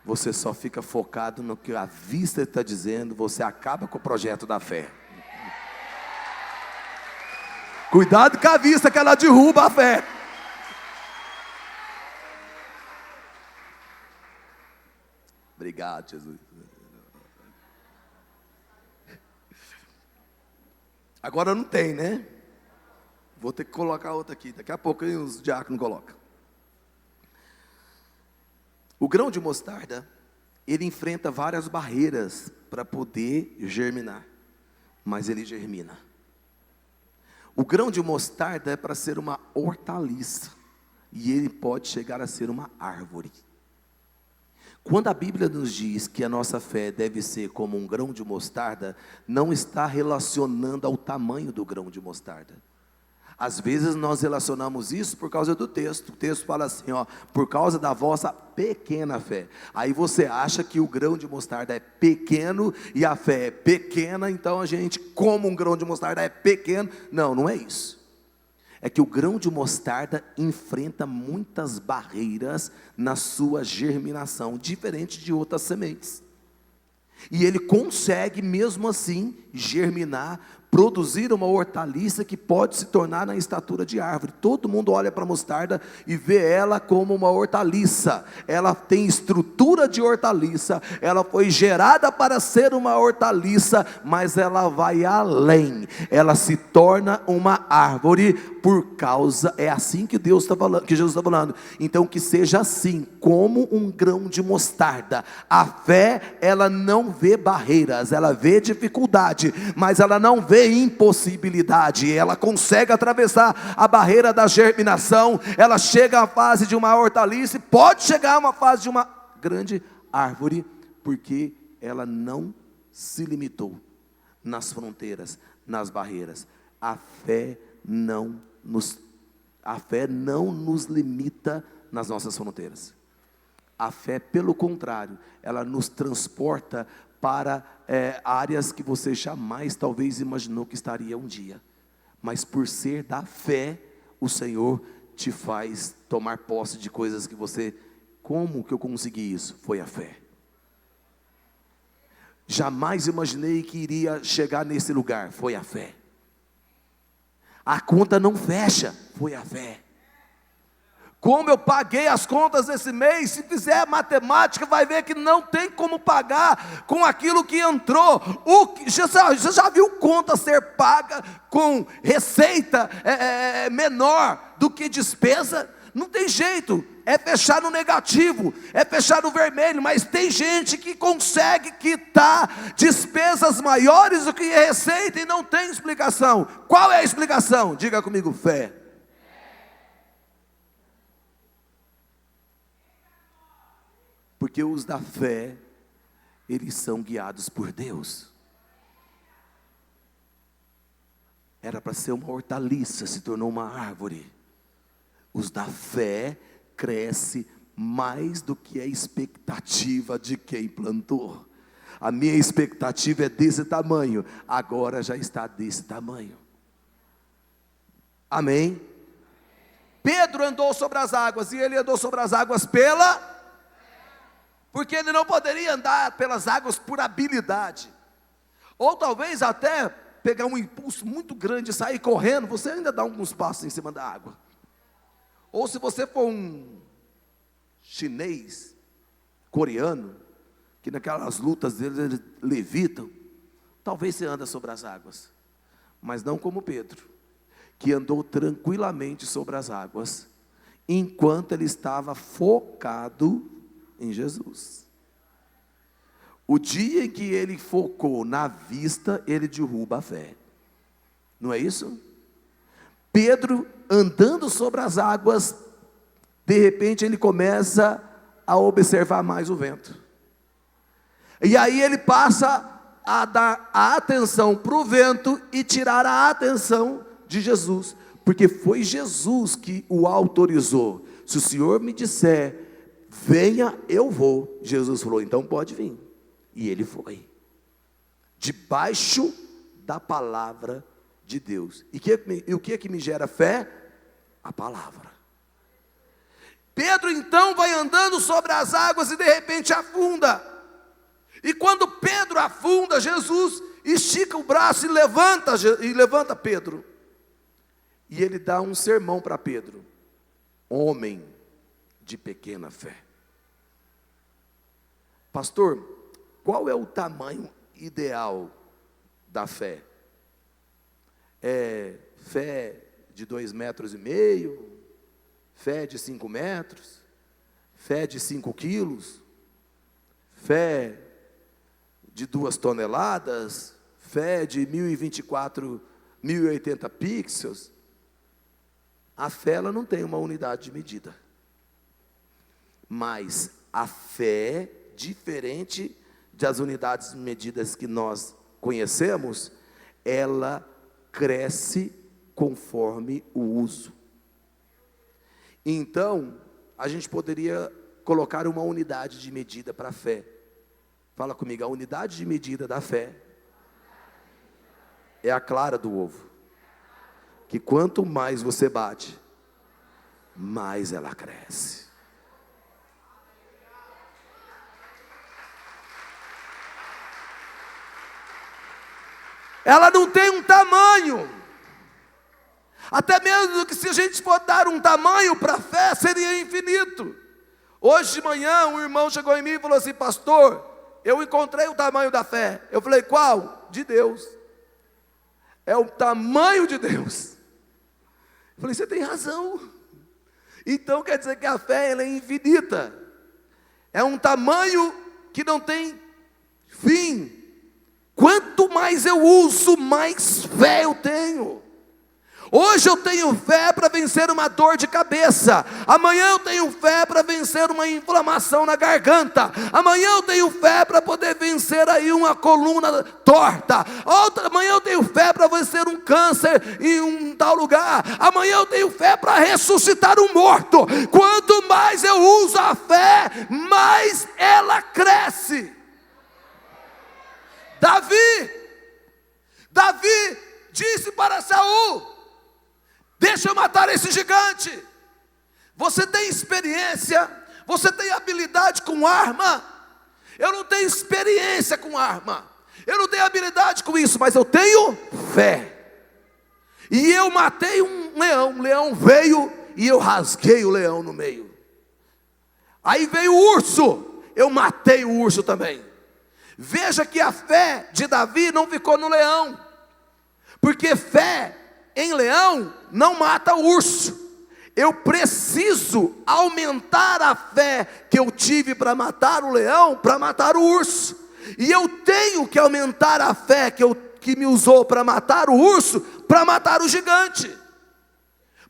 você só fica focado no que a vista está dizendo, você acaba com o projeto da fé. Cuidado com a vista que ela derruba a fé. Obrigado, Jesus. Agora não tem, né? Vou ter que colocar outra aqui. Daqui a pouco os diáconos colocam. O grão de mostarda, ele enfrenta várias barreiras para poder germinar. Mas ele germina. O grão de mostarda é para ser uma hortaliça. E ele pode chegar a ser uma árvore. Quando a Bíblia nos diz que a nossa fé deve ser como um grão de mostarda, não está relacionando ao tamanho do grão de mostarda. Às vezes nós relacionamos isso por causa do texto. O texto fala assim, ó, por causa da vossa pequena fé. Aí você acha que o grão de mostarda é pequeno e a fé é pequena, então a gente, como um grão de mostarda é pequeno. Não, não é isso. É que o grão de mostarda enfrenta muitas barreiras na sua germinação, diferente de outras sementes. E ele consegue mesmo assim germinar, produzir uma hortaliça que pode se tornar na estatura de árvore. Todo mundo olha para a mostarda e vê ela como uma hortaliça. Ela tem estrutura de hortaliça, ela foi gerada para ser uma hortaliça, mas ela vai além. Ela se torna uma árvore por causa, é assim que Deus está falando, que Jesus está falando. Então que seja assim, como um grão de mostarda. A fé, ela não vê barreiras, ela vê dificuldade, mas ela não vê impossibilidade. Ela consegue atravessar a barreira da germinação. Ela chega à fase de uma hortaliça e pode chegar a uma fase de uma grande árvore, porque ela não se limitou nas fronteiras, nas barreiras. A fé não nos limita nas nossas fronteiras. A fé, pelo contrário, ela nos transporta para áreas que você jamais talvez imaginou que estaria um dia. Mas por ser da fé, o Senhor te faz tomar posse de coisas que você... Como que eu consegui isso? Foi a fé. Jamais imaginei que iria chegar nesse lugar. Foi a fé. A conta não fecha. Foi a fé. Como eu paguei as contas esse mês, se fizer matemática, vai ver que não tem como pagar com aquilo que entrou. Você já viu conta ser paga com receita menor do que despesa? Não tem jeito, é fechar no negativo, é fechar no vermelho, mas tem gente que consegue quitar despesas maiores do que receita e não tem explicação. Qual é a explicação? Diga comigo, fé. Porque os da fé, eles são guiados por Deus. Era para ser uma hortaliça, se tornou uma árvore. Os da fé crescem mais do que a expectativa de quem plantou. A minha expectativa é desse tamanho, agora já está desse tamanho. Amém? Pedro andou sobre as águas, e ele andou sobre as águas porque ele não poderia andar pelas águas por habilidade, ou talvez até pegar um impulso muito grande e sair correndo. Você ainda dá alguns passos em cima da água. Ou se você for um chinês, coreano, que naquelas lutas deles levitam, talvez você anda sobre as águas, mas não como Pedro, que andou tranquilamente sobre as águas, enquanto ele estava focado em Jesus. O dia em que ele focou na vista, ele derruba a fé. Não é isso? Pedro andando sobre as águas, de repente ele começa a observar mais o vento. E aí ele passa a dar a atenção para o vento e tirar a atenção de Jesus, porque foi Jesus que o autorizou. Se o Senhor me disser, venha, eu vou. Jesus falou, então pode vir. E ele foi. Debaixo da palavra de Deus. E o que me gera fé? A palavra. Pedro então vai andando sobre as águas e de repente afunda. E quando Pedro afunda, Jesus estica o braço e levanta Pedro. E ele dá um sermão para Pedro: homem de pequena fé. Pastor, qual é o tamanho ideal da fé? É fé de 2,5 metros? Fé de 5 metros? Fé de 5 quilos? Fé de 2 toneladas? Fé de 1024, 1080 pixels? A fé, ela não tem uma unidade de medida. Mas a fé, diferente das unidades de medidas que nós conhecemos, ela cresce conforme o uso. Então, a gente poderia colocar uma unidade de medida para a fé. Fala comigo, a unidade de medida da fé é a clara do ovo. Que quanto mais você bate, mais ela cresce. Ela não tem um tamanho. Até mesmo que se a gente for dar um tamanho para a fé, seria infinito. Hoje de manhã um irmão chegou em mim e falou assim: pastor, eu encontrei o tamanho da fé. Eu falei: qual? De Deus. É o tamanho de Deus. Eu falei: você tem razão. Então quer dizer que a fé, ela é infinita. É um tamanho que não tem fim. Quanto mais eu uso, mais fé eu tenho. Hoje eu tenho fé para vencer uma dor de cabeça. Amanhã eu tenho fé para vencer uma inflamação na garganta. Amanhã eu tenho fé para poder vencer aí uma coluna torta. Amanhã eu tenho fé para vencer um câncer em um tal lugar. Amanhã eu tenho fé para ressuscitar um morto. Quanto mais eu uso a fé, mais ela cresce. Davi disse para Saul: deixa eu matar esse gigante. Você tem experiência? Você tem habilidade com arma? Eu não tenho experiência com arma. Eu não tenho habilidade com isso, mas eu tenho fé. E eu matei um leão. O leão veio e eu rasguei o leão no meio. Aí veio o urso. Eu matei o urso também. Veja que a fé de Davi não ficou no leão. Porque fé em leão não mata o urso. Eu preciso aumentar a fé que eu tive para matar o leão, para matar o urso. E eu tenho que aumentar a fé que me usou para matar o urso, para matar o gigante.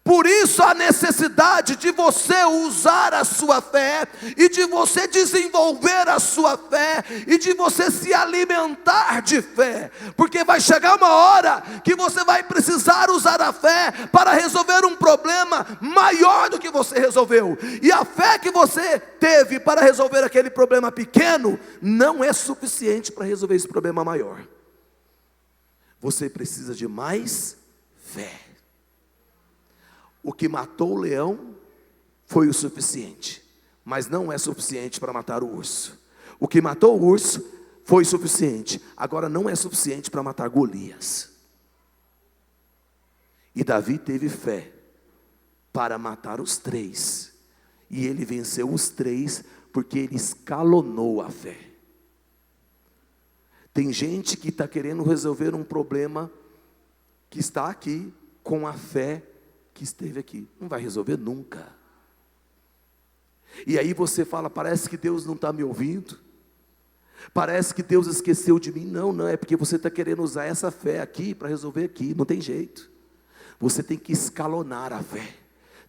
Por isso a necessidade de você usar a sua fé, e de você desenvolver a sua fé, e de você se alimentar de fé, porque vai chegar uma hora que você vai precisar usar a fé para resolver um problema maior do que você resolveu, e a fé que você teve para resolver aquele problema pequeno, não é suficiente para resolver esse problema maior. Você precisa de mais fé. O que matou o leão foi o suficiente, mas não é suficiente para matar o urso. O que matou o urso foi suficiente, agora não é suficiente para matar Golias. E Davi teve fé para matar os 3, e ele venceu os 3 porque ele escalonou a fé. Tem gente que está querendo resolver um problema que está aqui com a fé que esteve aqui, não vai resolver nunca. E aí você fala: parece que Deus não está me ouvindo, parece que Deus esqueceu de mim. Não, é porque você está querendo usar essa fé aqui para resolver aqui, não tem jeito. Você tem que escalonar a fé,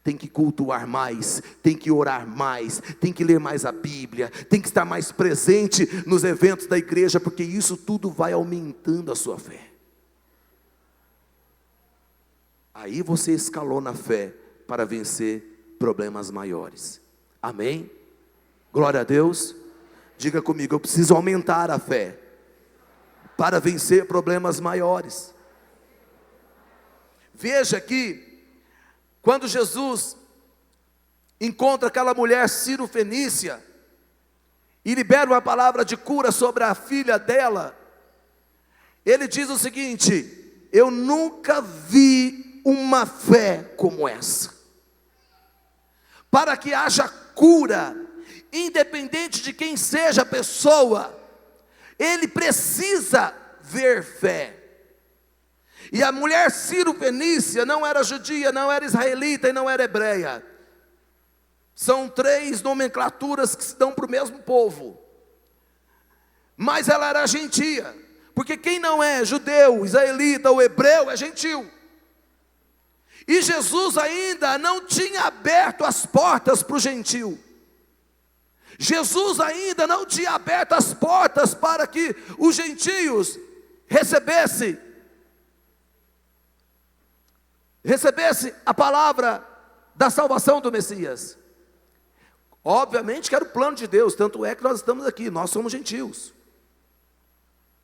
tem que cultuar mais, tem que orar mais, tem que ler mais a Bíblia, tem que estar mais presente nos eventos da igreja, porque isso tudo vai aumentando a sua fé. Aí você escalona a fé para vencer problemas maiores. Amém? Glória a Deus. Diga comigo: eu preciso aumentar a fé para vencer problemas maiores. Veja que quando Jesus encontra aquela mulher Ciro-fenícia e libera uma palavra de cura sobre a filha dela, ele diz o seguinte: eu nunca vi uma fé como essa. Para que haja cura, independente de quem seja a pessoa, ele precisa ver fé. E a mulher Sírio-Fenícia não era judia, não era israelita e não era hebreia. São 3 nomenclaturas que se dão para o mesmo povo. Mas ela era gentia, porque quem não é judeu, israelita ou hebreu é gentil. E Jesus ainda não tinha aberto as portas para o gentil. Jesus ainda não tinha aberto as portas para que os gentios recebessem a palavra da salvação do Messias. Obviamente que era o plano de Deus, tanto é que nós estamos aqui, nós somos gentios.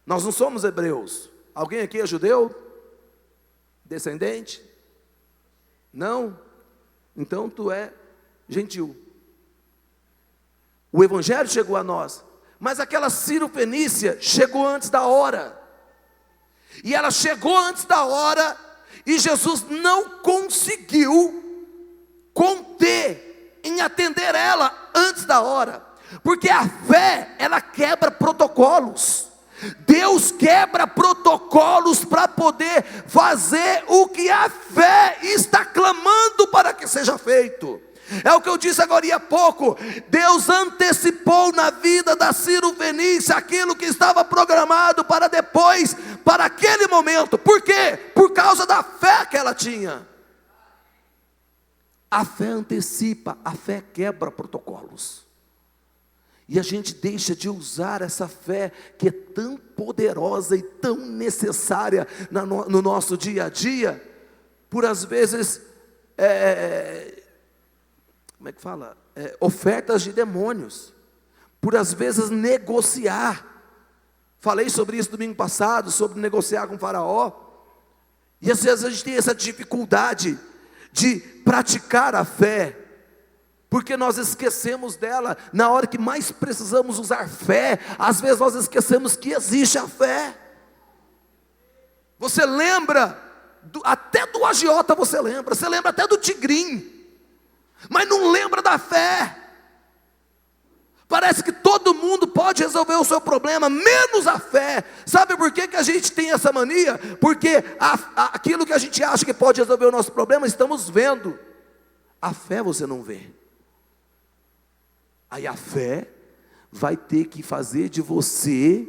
Nós não somos hebreus. Alguém aqui é judeu? Descendente? Não? Então tu é gentil. O evangelho chegou a nós, mas aquela Sírio-Fenícia chegou antes da hora. E ela chegou antes da hora, e Jesus não conseguiu conter em atender ela antes da hora, porque a fé, ela quebra protocolos. Deus quebra protocolos para poder fazer o que a fé está clamando para que seja feito. É o que eu disse agora há pouco. Deus antecipou na vida da Sírio-Fenícia aquilo que estava programado para depois, para aquele momento. Por quê? Por causa da fé que ela tinha. A fé antecipa, a fé quebra protocolos. E a gente deixa de usar essa fé que é tão poderosa e tão necessária no nosso dia a dia, por às vezes, ofertas de demônios, por às vezes negociar. Falei sobre isso domingo passado, sobre negociar com o faraó. E às vezes a gente tem essa dificuldade de praticar a fé, porque nós esquecemos dela na hora que mais precisamos usar fé. Às vezes nós esquecemos que existe a fé. Você lembra, até do agiota você lembra até do tigrinho, mas não lembra da fé. Parece que todo mundo pode resolver o seu problema, menos a fé. Sabe por que a gente tem essa mania? Porque aquilo que a gente acha que pode resolver o nosso problema, estamos vendo. A fé você não vê. Aí a fé vai ter que fazer de você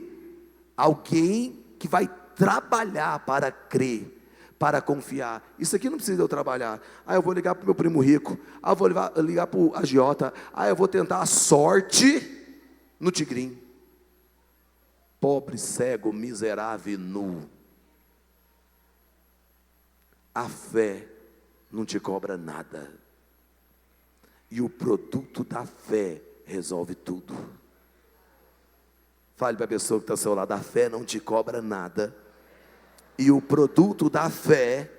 alguém que vai trabalhar para crer, para confiar. Isso aqui não precisa eu trabalhar. Eu vou ligar para o meu primo rico. Eu vou ligar para o agiota. Eu vou tentar a sorte no tigrinho. Pobre, cego, miserável e nu. A fé não te cobra nada. E o produto da fé resolve tudo. Fale para a pessoa que está ao seu lado: a fé não te cobra nada. E o produto da fé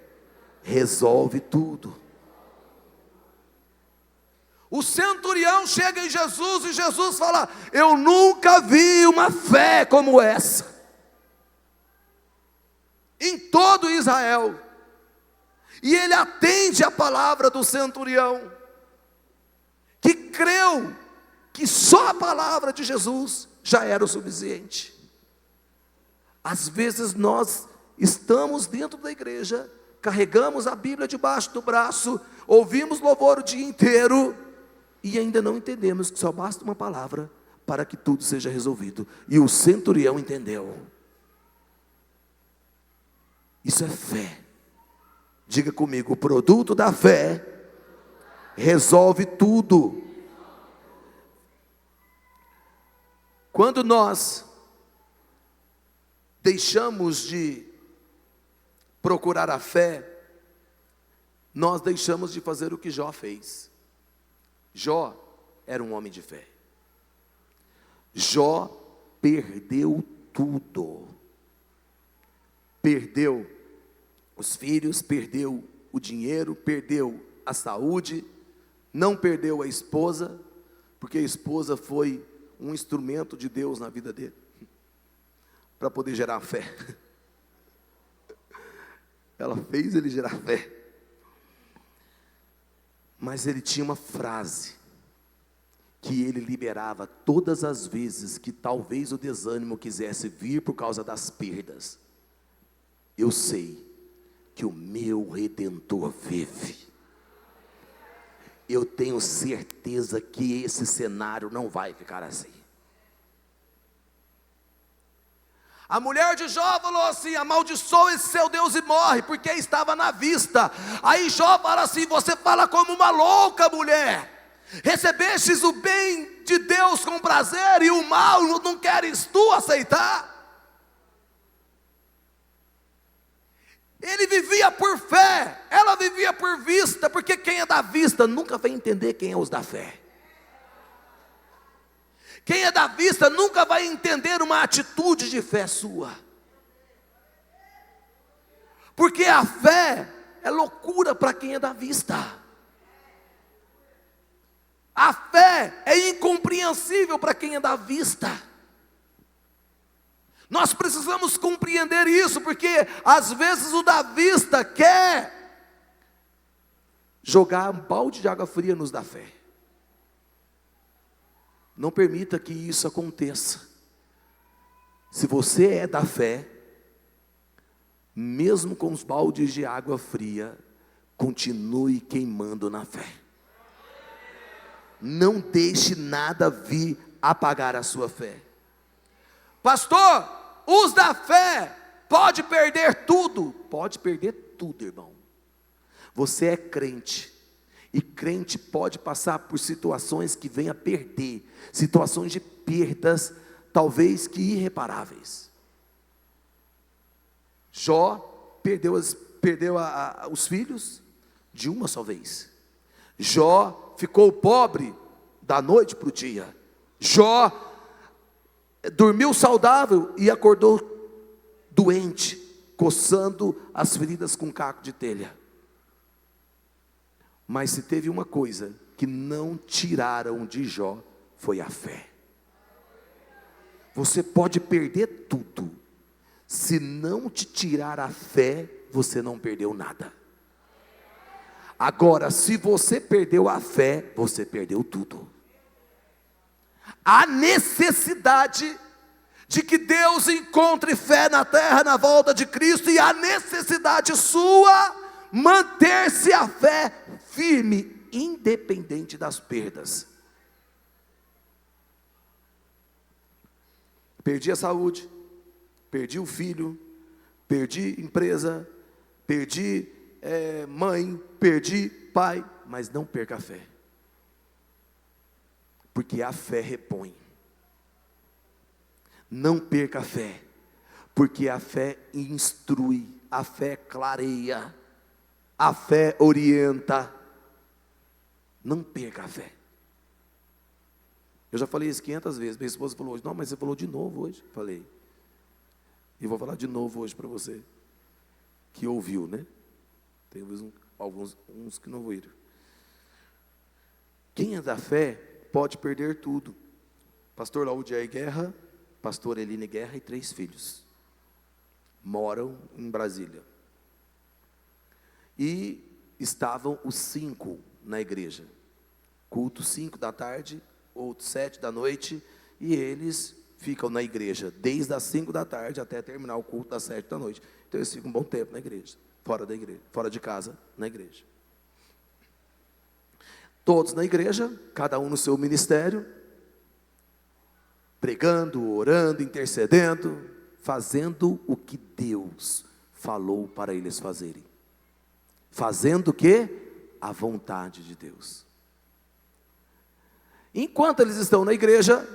resolve tudo. O centurião chega em Jesus e Jesus fala: eu nunca vi uma fé como essa em todo Israel. E ele atende a palavra do centurião, que creu que só a palavra de Jesus já era o suficiente. Às vezes nós estamos dentro da igreja, carregamos a Bíblia debaixo do braço, ouvimos louvor o dia inteiro, e ainda não entendemos que só basta uma palavra para que tudo seja resolvido. E o centurião entendeu. Isso é fé. Diga comigo: o produto da fé resolve tudo. Quando nós deixamos de procurar a fé, nós deixamos de fazer o que Jó fez. Jó era um homem de fé. Jó perdeu tudo. Perdeu os filhos, perdeu o dinheiro, perdeu a saúde, não perdeu a esposa, porque a esposa foi um instrumento de Deus na vida dele, para poder gerar fé. Ela fez ele gerar fé. Mas ele tinha uma frase que ele liberava todas as vezes que talvez o desânimo quisesse vir por causa das perdas. Eu sei que o meu Redentor vive. Eu tenho certeza que esse cenário não vai ficar assim. A mulher de Jó falou assim: amaldiçoa esse seu Deus e morre, porque estava na vista. Aí Jó fala assim: você fala como uma louca mulher. Recebestes o bem de Deus com prazer, e o mal não queres tu aceitar? Ele vivia por fé, ela vivia por vista, porque quem é da vista nunca vai entender quem é os da fé. Quem é da vista nunca vai entender uma atitude de fé sua. Porque a fé é loucura para quem é da vista. A fé é incompreensível para quem é da vista. Nós precisamos compreender isso, porque às vezes o da vista quer jogar um balde de água fria nos da fé. Não permita que isso aconteça. Se você é da fé, mesmo com os baldes de água fria, continue queimando na fé. Não deixe nada vir apagar a sua fé. Pastor, os da fé pode perder tudo. Pode perder tudo, irmão. Você é crente. E crente pode passar por situações que venha perder. Situações de perdas, talvez que irreparáveis. Jó perdeu os filhos de uma só vez. Jó ficou pobre da noite para o dia. Jó dormiu saudável e acordou doente, coçando as feridas com caco de telha. Mas se teve uma coisa que não tiraram de Jó, foi a fé. Você pode perder tudo, se não te tirar a fé, você não perdeu nada. Agora, se você perdeu a fé, você perdeu tudo. A necessidade de que Deus encontre fé na terra na volta de Cristo, e a necessidade sua manter-se a fé firme, independente das perdas. Perdi a saúde, perdi o filho, perdi empresa, perdi mãe, perdi pai, mas não perca a fé. Porque a fé repõe. Não perca a fé, porque a fé instrui, a fé clareia, a fé orienta. Não perca a fé. Eu já falei isso 500 vezes. Minha esposa falou hoje: não, mas você falou de novo hoje. Falei. E vou falar de novo hoje para você, que ouviu, né? Tem uns que não ouviram. Quem é da fé pode perder tudo. Pastor Laudier Guerra, pastor Eline Guerra e 3 filhos. Moram em Brasília. E estavam os 5 na igreja. Culto 5 da tarde, outro 7 da noite, e eles ficam na igreja desde as 5 da tarde até terminar o culto das 7 da noite. Então eles ficam um bom tempo na igreja, fora da igreja, fora de casa, na igreja. Todos na igreja, cada um no seu ministério, pregando, orando, intercedendo, fazendo o que Deus falou para eles fazerem. Fazendo o quê? A vontade de Deus. Enquanto eles estão na igreja,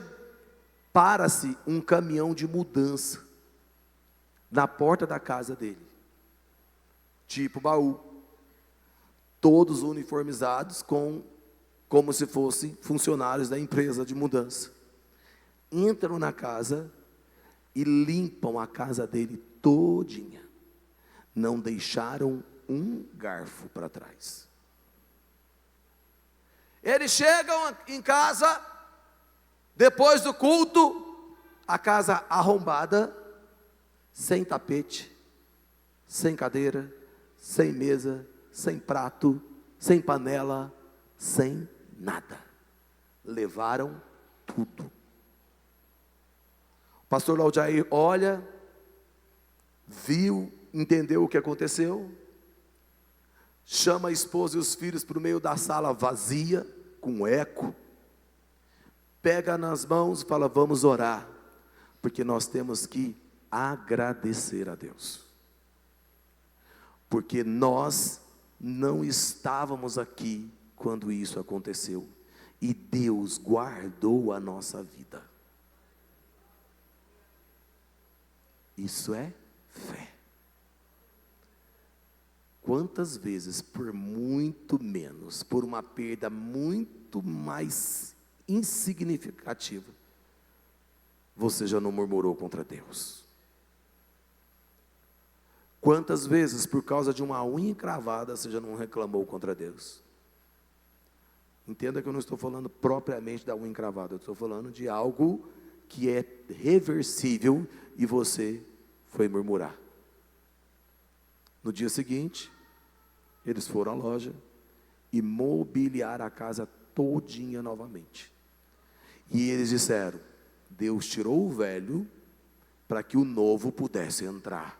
para-se um caminhão de mudança na porta da casa dele, tipo baú, todos uniformizados como se fossem funcionários da empresa de mudança. Entram na casa e limpam a casa dele todinha. Não deixaram um garfo para trás. Eles chegam em casa, depois do culto, a casa arrombada, sem tapete, sem cadeira, sem mesa, sem prato, sem panela, sem nada. Levaram tudo. O pastor Laujair olha, viu, entendeu o que aconteceu, chama a esposa e os filhos para o meio da sala vazia, com eco, pega nas mãos e fala: vamos orar, porque nós temos que agradecer a Deus, porque nós não estávamos aqui quando isso aconteceu, e Deus guardou a nossa vida. Isso é fé. Quantas vezes, por muito menos, por uma perda muito mais insignificativa, você já não murmurou contra Deus? Quantas vezes, por causa de uma unha encravada, você já não reclamou contra Deus? Entenda que eu não estou falando propriamente da unha encravada, eu estou falando de algo que é reversível e você foi murmurar. No dia seguinte, eles foram à loja e mobiliaram a casa todinha novamente. E eles disseram: Deus tirou o velho para que o novo pudesse entrar.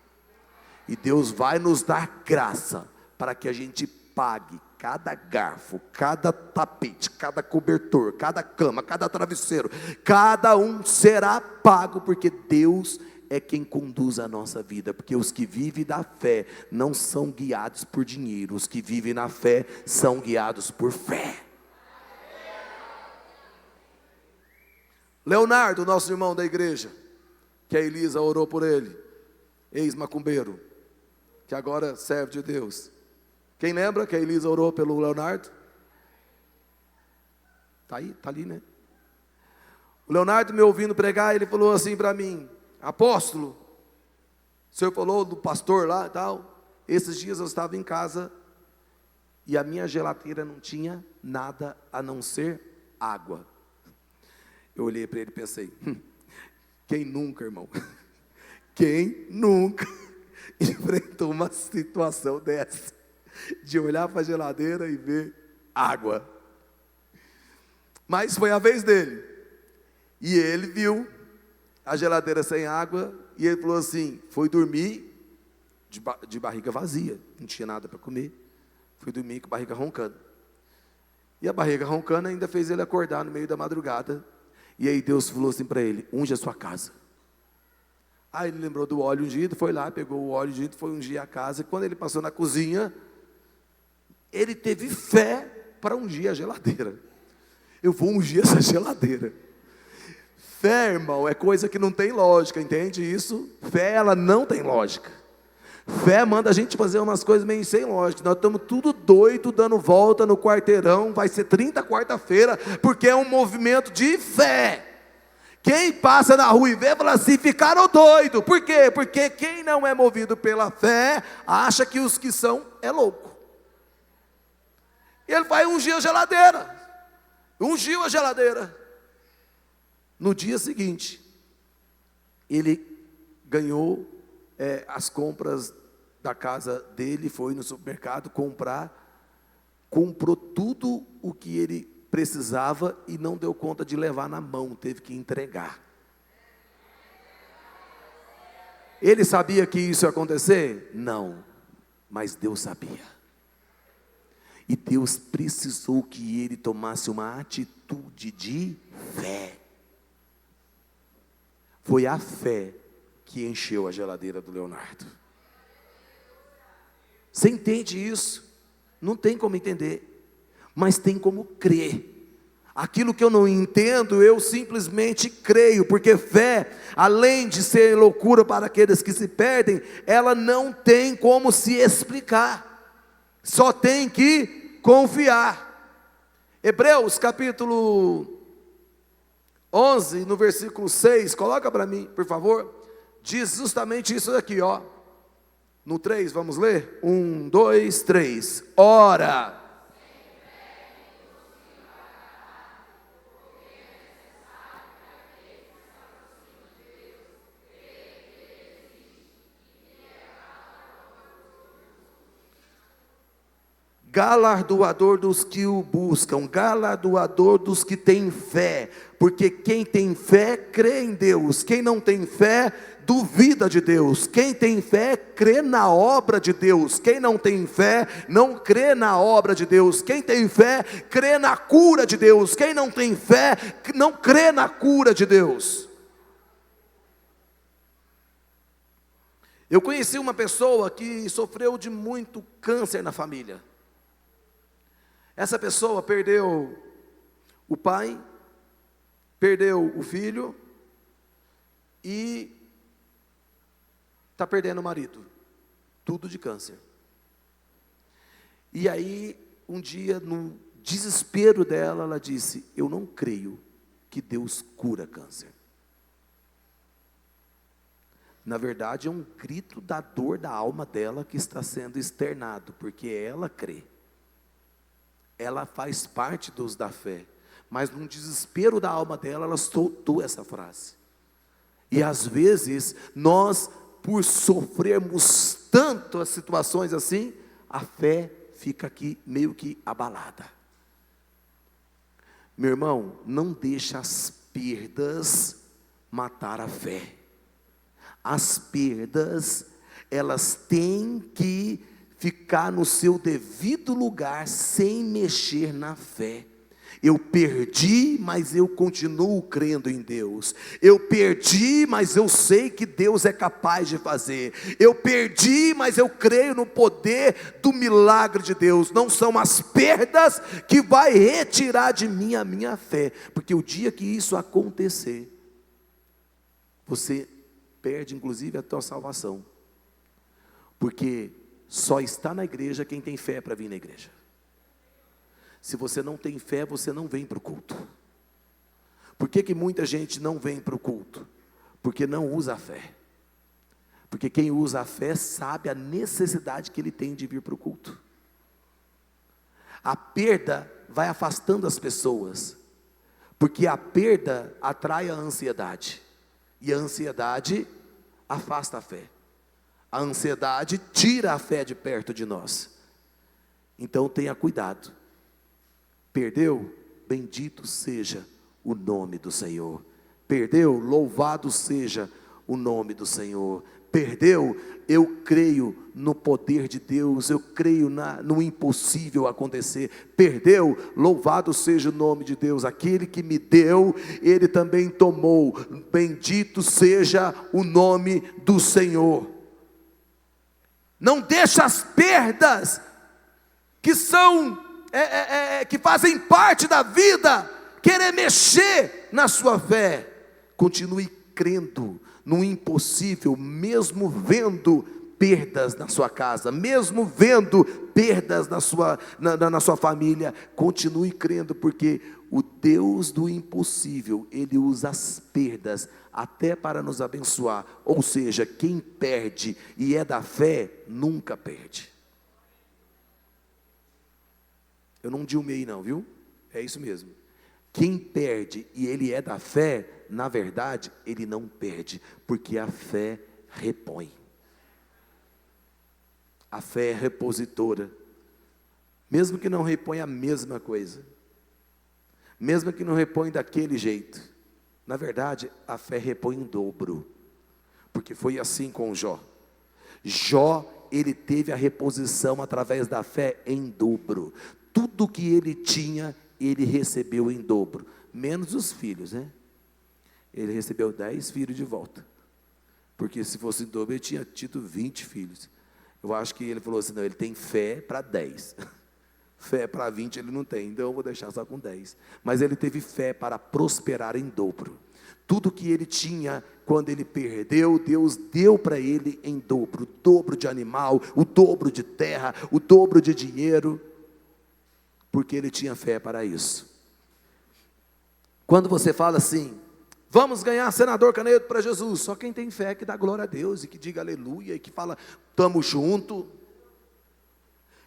E Deus vai nos dar graça para que a gente pague cada garfo, cada tapete, cada cobertor, cada cama, cada travesseiro. Cada um será pago, porque Deus é quem conduz a nossa vida, porque os que vivem da fé não são guiados por dinheiro, os que vivem na fé são guiados por fé. Leonardo, nosso irmão da igreja, que a Elisa orou por ele, ex-macumbeiro, que agora serve de Deus. Quem lembra que a Elisa orou pelo Leonardo? Está aí, está ali, né? O Leonardo me ouvindo pregar, ele falou assim para mim: apóstolo, o senhor falou do pastor lá e tal. Esses dias eu estava em casa e a minha geladeira não tinha nada a não ser água. Eu olhei para ele e pensei: quem nunca, irmão? Quem nunca enfrentou uma situação dessa, de olhar para a geladeira e ver água? Mas foi a vez dele, e ele viu a geladeira sem água, e ele falou assim, foi dormir de barriga vazia, não tinha nada para comer, foi dormir com a barriga roncando, e a barriga roncando ainda fez ele acordar no meio da madrugada. E aí Deus falou assim para ele: unge a sua casa. Aí ele lembrou do óleo ungido, foi lá, pegou o óleo ungido, foi ungir a casa, e quando ele passou na cozinha, ele teve fé para ungir a geladeira. Eu vou ungir essa geladeira. Fé, irmão, é coisa que não tem lógica, entende isso? Fé, ela não tem lógica. Fé manda a gente fazer umas coisas meio sem lógica. Nós estamos tudo doido, dando volta no quarteirão. Vai ser 30 quarta-feira, porque é um movimento de fé. Quem passa na rua e vê, fala assim: ficaram doidos. Por quê? Porque quem não é movido pela fé, acha que os que são é louco. E ele vai ungir a geladeira. Ungiu a geladeira. No dia seguinte, ele ganhou as compras da casa dele, foi no supermercado comprar, comprou tudo o que ele precisava e não deu conta de levar na mão, teve que entregar. Ele sabia que isso ia acontecer? Não, mas Deus sabia. E Deus precisou que ele tomasse uma atitude de fé. Foi a fé que encheu a geladeira do Leonardo. Você entende isso? Não tem como entender, mas tem como crer. Aquilo que eu não entendo, eu simplesmente creio, porque fé, além de ser loucura para aqueles que se perdem, ela não tem como se explicar, só tem que confiar. Hebreus capítulo 11, no versículo 6, coloca para mim, por favor. Diz justamente isso aqui, ó. No 3, vamos ler? 1, 2, 3. Ora. galardoador dos que o buscam, galardoador dos que têm fé, porque quem tem fé crê em Deus, quem não tem fé duvida de Deus, quem tem fé crê na obra de Deus, quem não tem fé não crê na obra de Deus, quem tem fé crê na cura de Deus, quem não tem fé não crê na cura de Deus. Eu conheci uma pessoa que sofreu de muito câncer na família. Essa pessoa perdeu o pai, perdeu o filho e está perdendo o marido. Tudo de câncer. E aí, um dia, no desespero dela, ela disse: eu não creio que Deus cura câncer. Na verdade, é um grito da dor da alma dela que está sendo externado, porque ela crê. Ela faz parte dos da fé, mas no desespero da alma dela, ela soltou essa frase. E às vezes, nós, por sofrermos tanto as situações assim, a fé fica aqui meio que abalada. Meu irmão, não deixa as perdas matar a fé. As perdas, elas têm que ficar no seu devido lugar, sem mexer na fé. Eu perdi, mas eu continuo crendo em Deus. Eu perdi, mas eu sei que Deus é capaz de fazer. Eu perdi, mas eu creio no poder do milagre de Deus. Não são as perdas que vai retirar de mim a minha fé, porque o dia que isso acontecer, você perde inclusive a tua salvação, porque só está na igreja quem tem fé para vir na igreja. Se você não tem fé, você não vem para o culto. Por que muita gente não vem para o culto? Porque não usa a fé. Porque quem usa a fé sabe a necessidade que ele tem de vir para o culto. A perda vai afastando as pessoas, porque a perda atrai a ansiedade, e a ansiedade afasta a fé. A ansiedade tira a fé de perto de nós. Então tenha cuidado. Perdeu? Bendito seja o nome do Senhor. Perdeu? Louvado seja o nome do Senhor. Perdeu? Eu creio no poder de Deus, eu creio no impossível acontecer. Perdeu? Louvado seja o nome de Deus. Aquele que me deu, Ele também tomou. Bendito seja o nome do Senhor. Não deixa as perdas que são que fazem parte da vida querer mexer na sua fé. Continue crendo no impossível, mesmo vendo perdas na sua casa, mesmo vendo perdas na sua família. Continue crendo, porque o Deus do impossível, Ele usa as perdas até para nos abençoar. Ou seja, quem perde e é da fé, nunca perde. Eu não dilmei não, viu? É isso mesmo. Quem perde e ele é da fé, na verdade, ele não perde, porque a fé repõe. A fé é repositora. Mesmo que não repõe a mesma coisa, mesmo que não repõe daquele jeito, na verdade, a fé repõe em dobro, porque foi assim com Jó. Jó, ele teve a reposição através da fé em dobro. Tudo que ele tinha, ele recebeu em dobro, menos os filhos, né? Ele recebeu 10 filhos de volta, porque se fosse em dobro, ele tinha tido 20 filhos. Eu acho que ele falou assim: não, ele tem fé para 10, fé para 20 ele não tem, então eu vou deixar só com 10. Mas ele teve fé para prosperar em dobro. Tudo que ele tinha, quando ele perdeu, Deus deu para ele em dobro. O dobro de animal, o dobro de terra, o dobro de dinheiro, porque ele tinha fé para isso. Quando você fala assim: vamos ganhar senador Canedo para Jesus, só quem tem fé que dá glória a Deus, e que diga aleluia, e que fala, estamos juntos.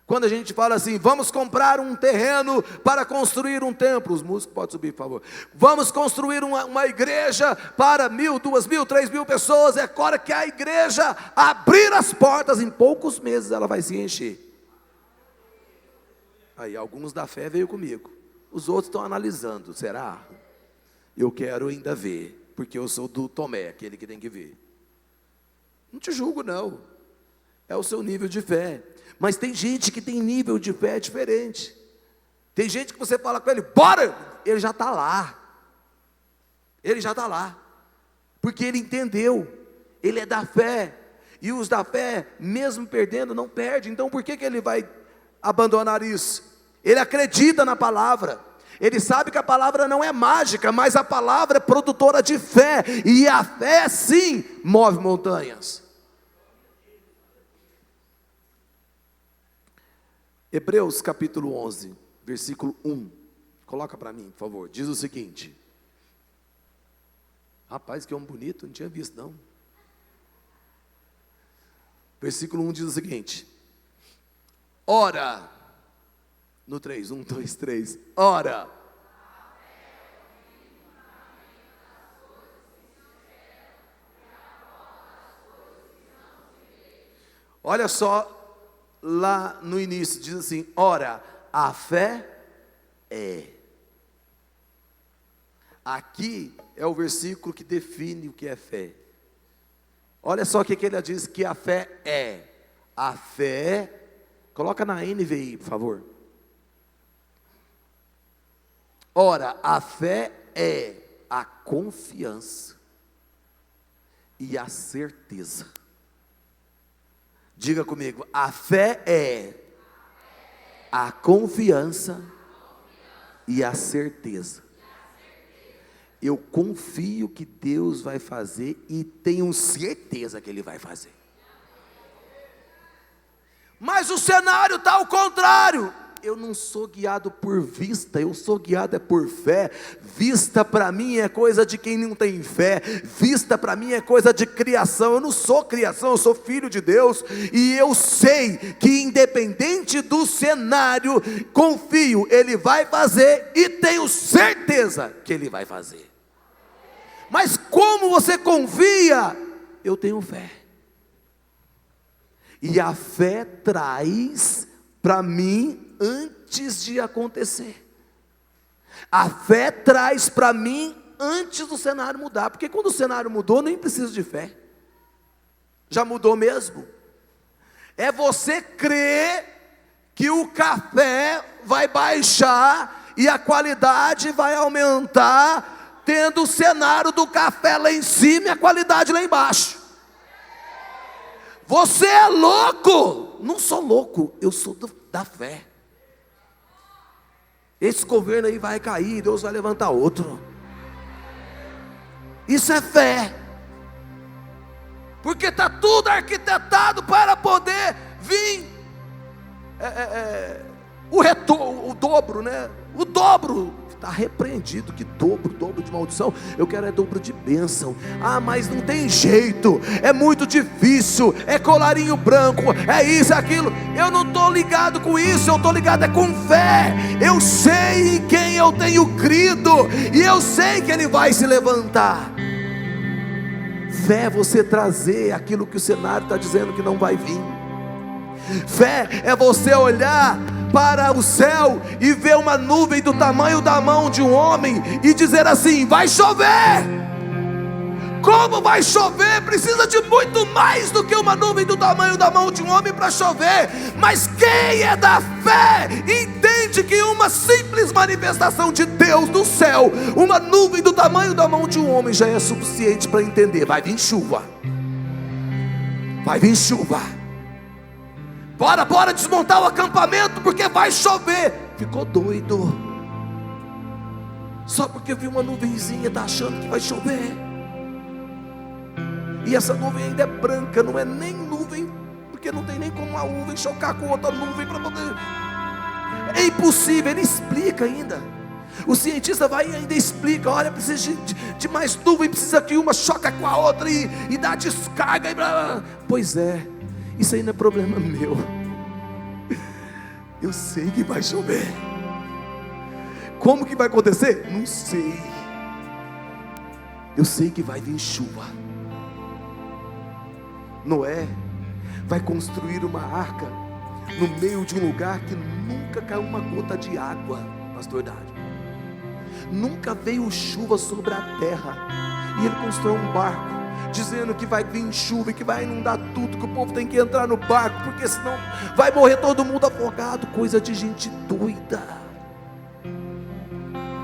Quando a gente fala assim: vamos comprar um terreno para construir um templo, os músicos podem subir, por favor. Vamos construir uma igreja para 1.000, 2.000, 3.000 pessoas. É hora que a igreja abrir as portas, em poucos meses ela vai se encher. Aí, alguns da fé veio comigo. Os outros estão analisando. Será? Eu quero ainda ver, porque eu sou do Tomé, aquele que tem que ver. Não te julgo, não. É o seu nível de fé. Mas tem gente que tem nível de fé diferente. Tem gente que você fala com ele, bora! Ele já está lá. Ele já está lá. Porque ele entendeu. Ele é da fé. E os da fé, mesmo perdendo, não perde. Então por que ele vai abandonar isso? Ele acredita na palavra. Ele sabe que a palavra não é mágica, mas a palavra é produtora de fé. E a fé, sim, move montanhas. Hebreus capítulo 11, versículo 1. Coloca para mim, por favor. Diz o seguinte. Rapaz, que homem bonito, não tinha visto não. Versículo 1 diz o seguinte. Ora, no 3, 1, 2, 3. Ora. Olha só. Lá no início diz assim, ora, a fé é. Aqui é o versículo que define o que é fé. Olha só o que ele diz que a fé é. A fé, coloca na NVI, por favor. Ora, a fé é a confiança e a certeza. Diga comigo, a fé é a confiança e a certeza. Eu confio que Deus vai fazer e tenho certeza que Ele vai fazer. Mas o cenário está ao contrário. Eu não sou guiado por vista, eu sou guiado por fé. Vista para mim é coisa de quem não tem fé. Vista para mim é coisa de criação. Eu não sou criação, eu sou filho de Deus. E eu sei que independente do cenário, confio, Ele vai fazer e tenho certeza que Ele vai fazer. Mas como você confia? Eu tenho fé. E a fé traz para mim antes de acontecer. A fé traz para mim antes do cenário mudar. Porque quando o cenário mudou, nem preciso de fé. Já mudou mesmo. É você crer que o café vai baixar e a qualidade vai aumentar, tendo o cenário do café lá em cima e a qualidade lá embaixo. Você é louco. Não sou louco, eu sou da fé. Esse governo aí vai cair, Deus vai levantar outro. Isso é fé. Porque está tudo arquitetado para poder vir o dobro, né? O dobro está repreendido. Que dobro de maldição? Eu quero é dobro de bênção. Ah, mas não tem jeito, é muito difícil, é colarinho branco, é isso, é aquilo. Eu não estou ligado com isso, eu estou ligado é com fé. Eu sei em quem eu tenho crido, e eu sei que Ele vai se levantar. Fé é você trazer aquilo que o cenário está dizendo que não vai vir. Fé é você olhar para o céu e ver uma nuvem do tamanho da mão de um homem e dizer assim: vai chover. Como vai chover? Precisa de muito mais do que uma nuvem do tamanho da mão de um homem para chover. Mas quem é da fé entende que uma simples manifestação de Deus do céu, uma nuvem do tamanho da mão de um homem, já é suficiente para entender: vai vir chuva. Vai vir chuva. Bora desmontar o acampamento, porque vai chover. Ficou doido. Só porque viu uma nuvenzinha, está achando que vai chover. E essa nuvem ainda é branca, não é nem nuvem, porque não tem nem como uma nuvem chocar com outra nuvem para poder. É impossível, ele explica ainda. O cientista vai e ainda explica: olha, precisa de mais nuvem, precisa que uma choca com a outra e dá descarga. Pois é, isso aí não é problema meu. Eu sei que vai chover. Como que vai acontecer? Não sei. Eu sei que vai vir chuva. Noé vai construir uma arca no meio de um lugar que nunca caiu uma gota de água, pastor Dário. Nunca veio chuva sobre a terra. E ele construiu um barco, dizendo que vai vir chuva e que vai inundar tudo, que o povo tem que entrar no barco, porque senão vai morrer todo mundo afogado. Coisa de gente doida.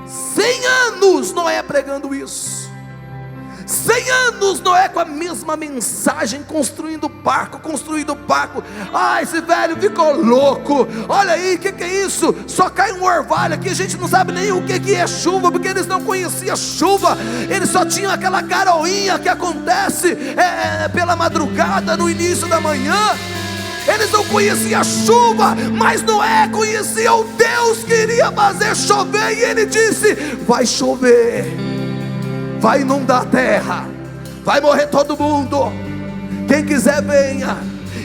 100 anos Noé pregando isso. 100 anos Noé com a mesma mensagem, construindo barco. Ah, esse velho ficou louco. Olha aí, o que é isso? Só cai um orvalho aqui, a gente não sabe nem o que é chuva, porque eles não conheciam chuva. Eles só tinham aquela garoinha que acontece pela madrugada, no início da manhã. Eles não conheciam a chuva, mas Noé conhecia o Deus que iria fazer chover. E ele disse: vai chover, vai inundar a terra, vai morrer todo mundo, quem quiser venha.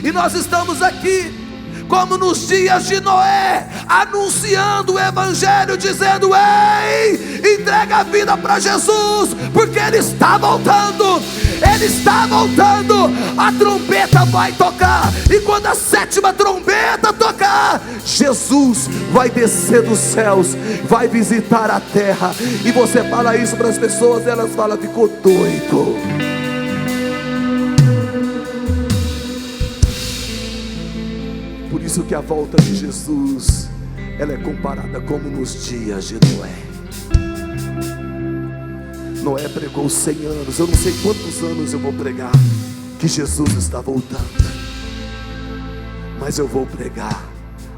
E nós estamos aqui, como nos dias de Noé, anunciando o Evangelho, dizendo: ei, entrega a vida para Jesus, porque Ele está voltando. Ele está voltando. A trombeta vai tocar, e quando a 7ª trombeta tocar, Jesus vai descer dos céus, vai visitar a terra. E você fala isso para as pessoas, elas falam: ficou doido. Por isso que a volta de Jesus, ela é comparada como nos dias de Noé. Noé pregou 100 anos, eu não sei quantos anos eu vou pregar que Jesus está voltando, mas eu vou pregar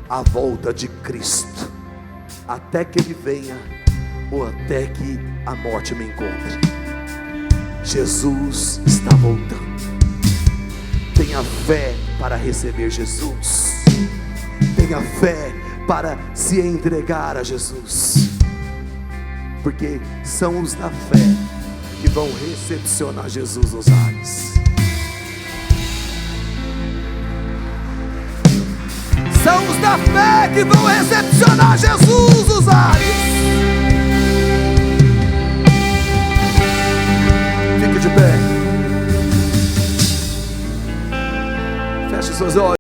a volta de Cristo, até que Ele venha, ou até que a morte me encontre. Jesus está voltando. Tenha fé para receber Jesus. Tenha fé para se entregar a Jesus, porque são os da fé que vão recepcionar Jesus nos ares. São os da fé que vão recepcionar Jesus nos ares. Fique de pé. Feche seus olhos.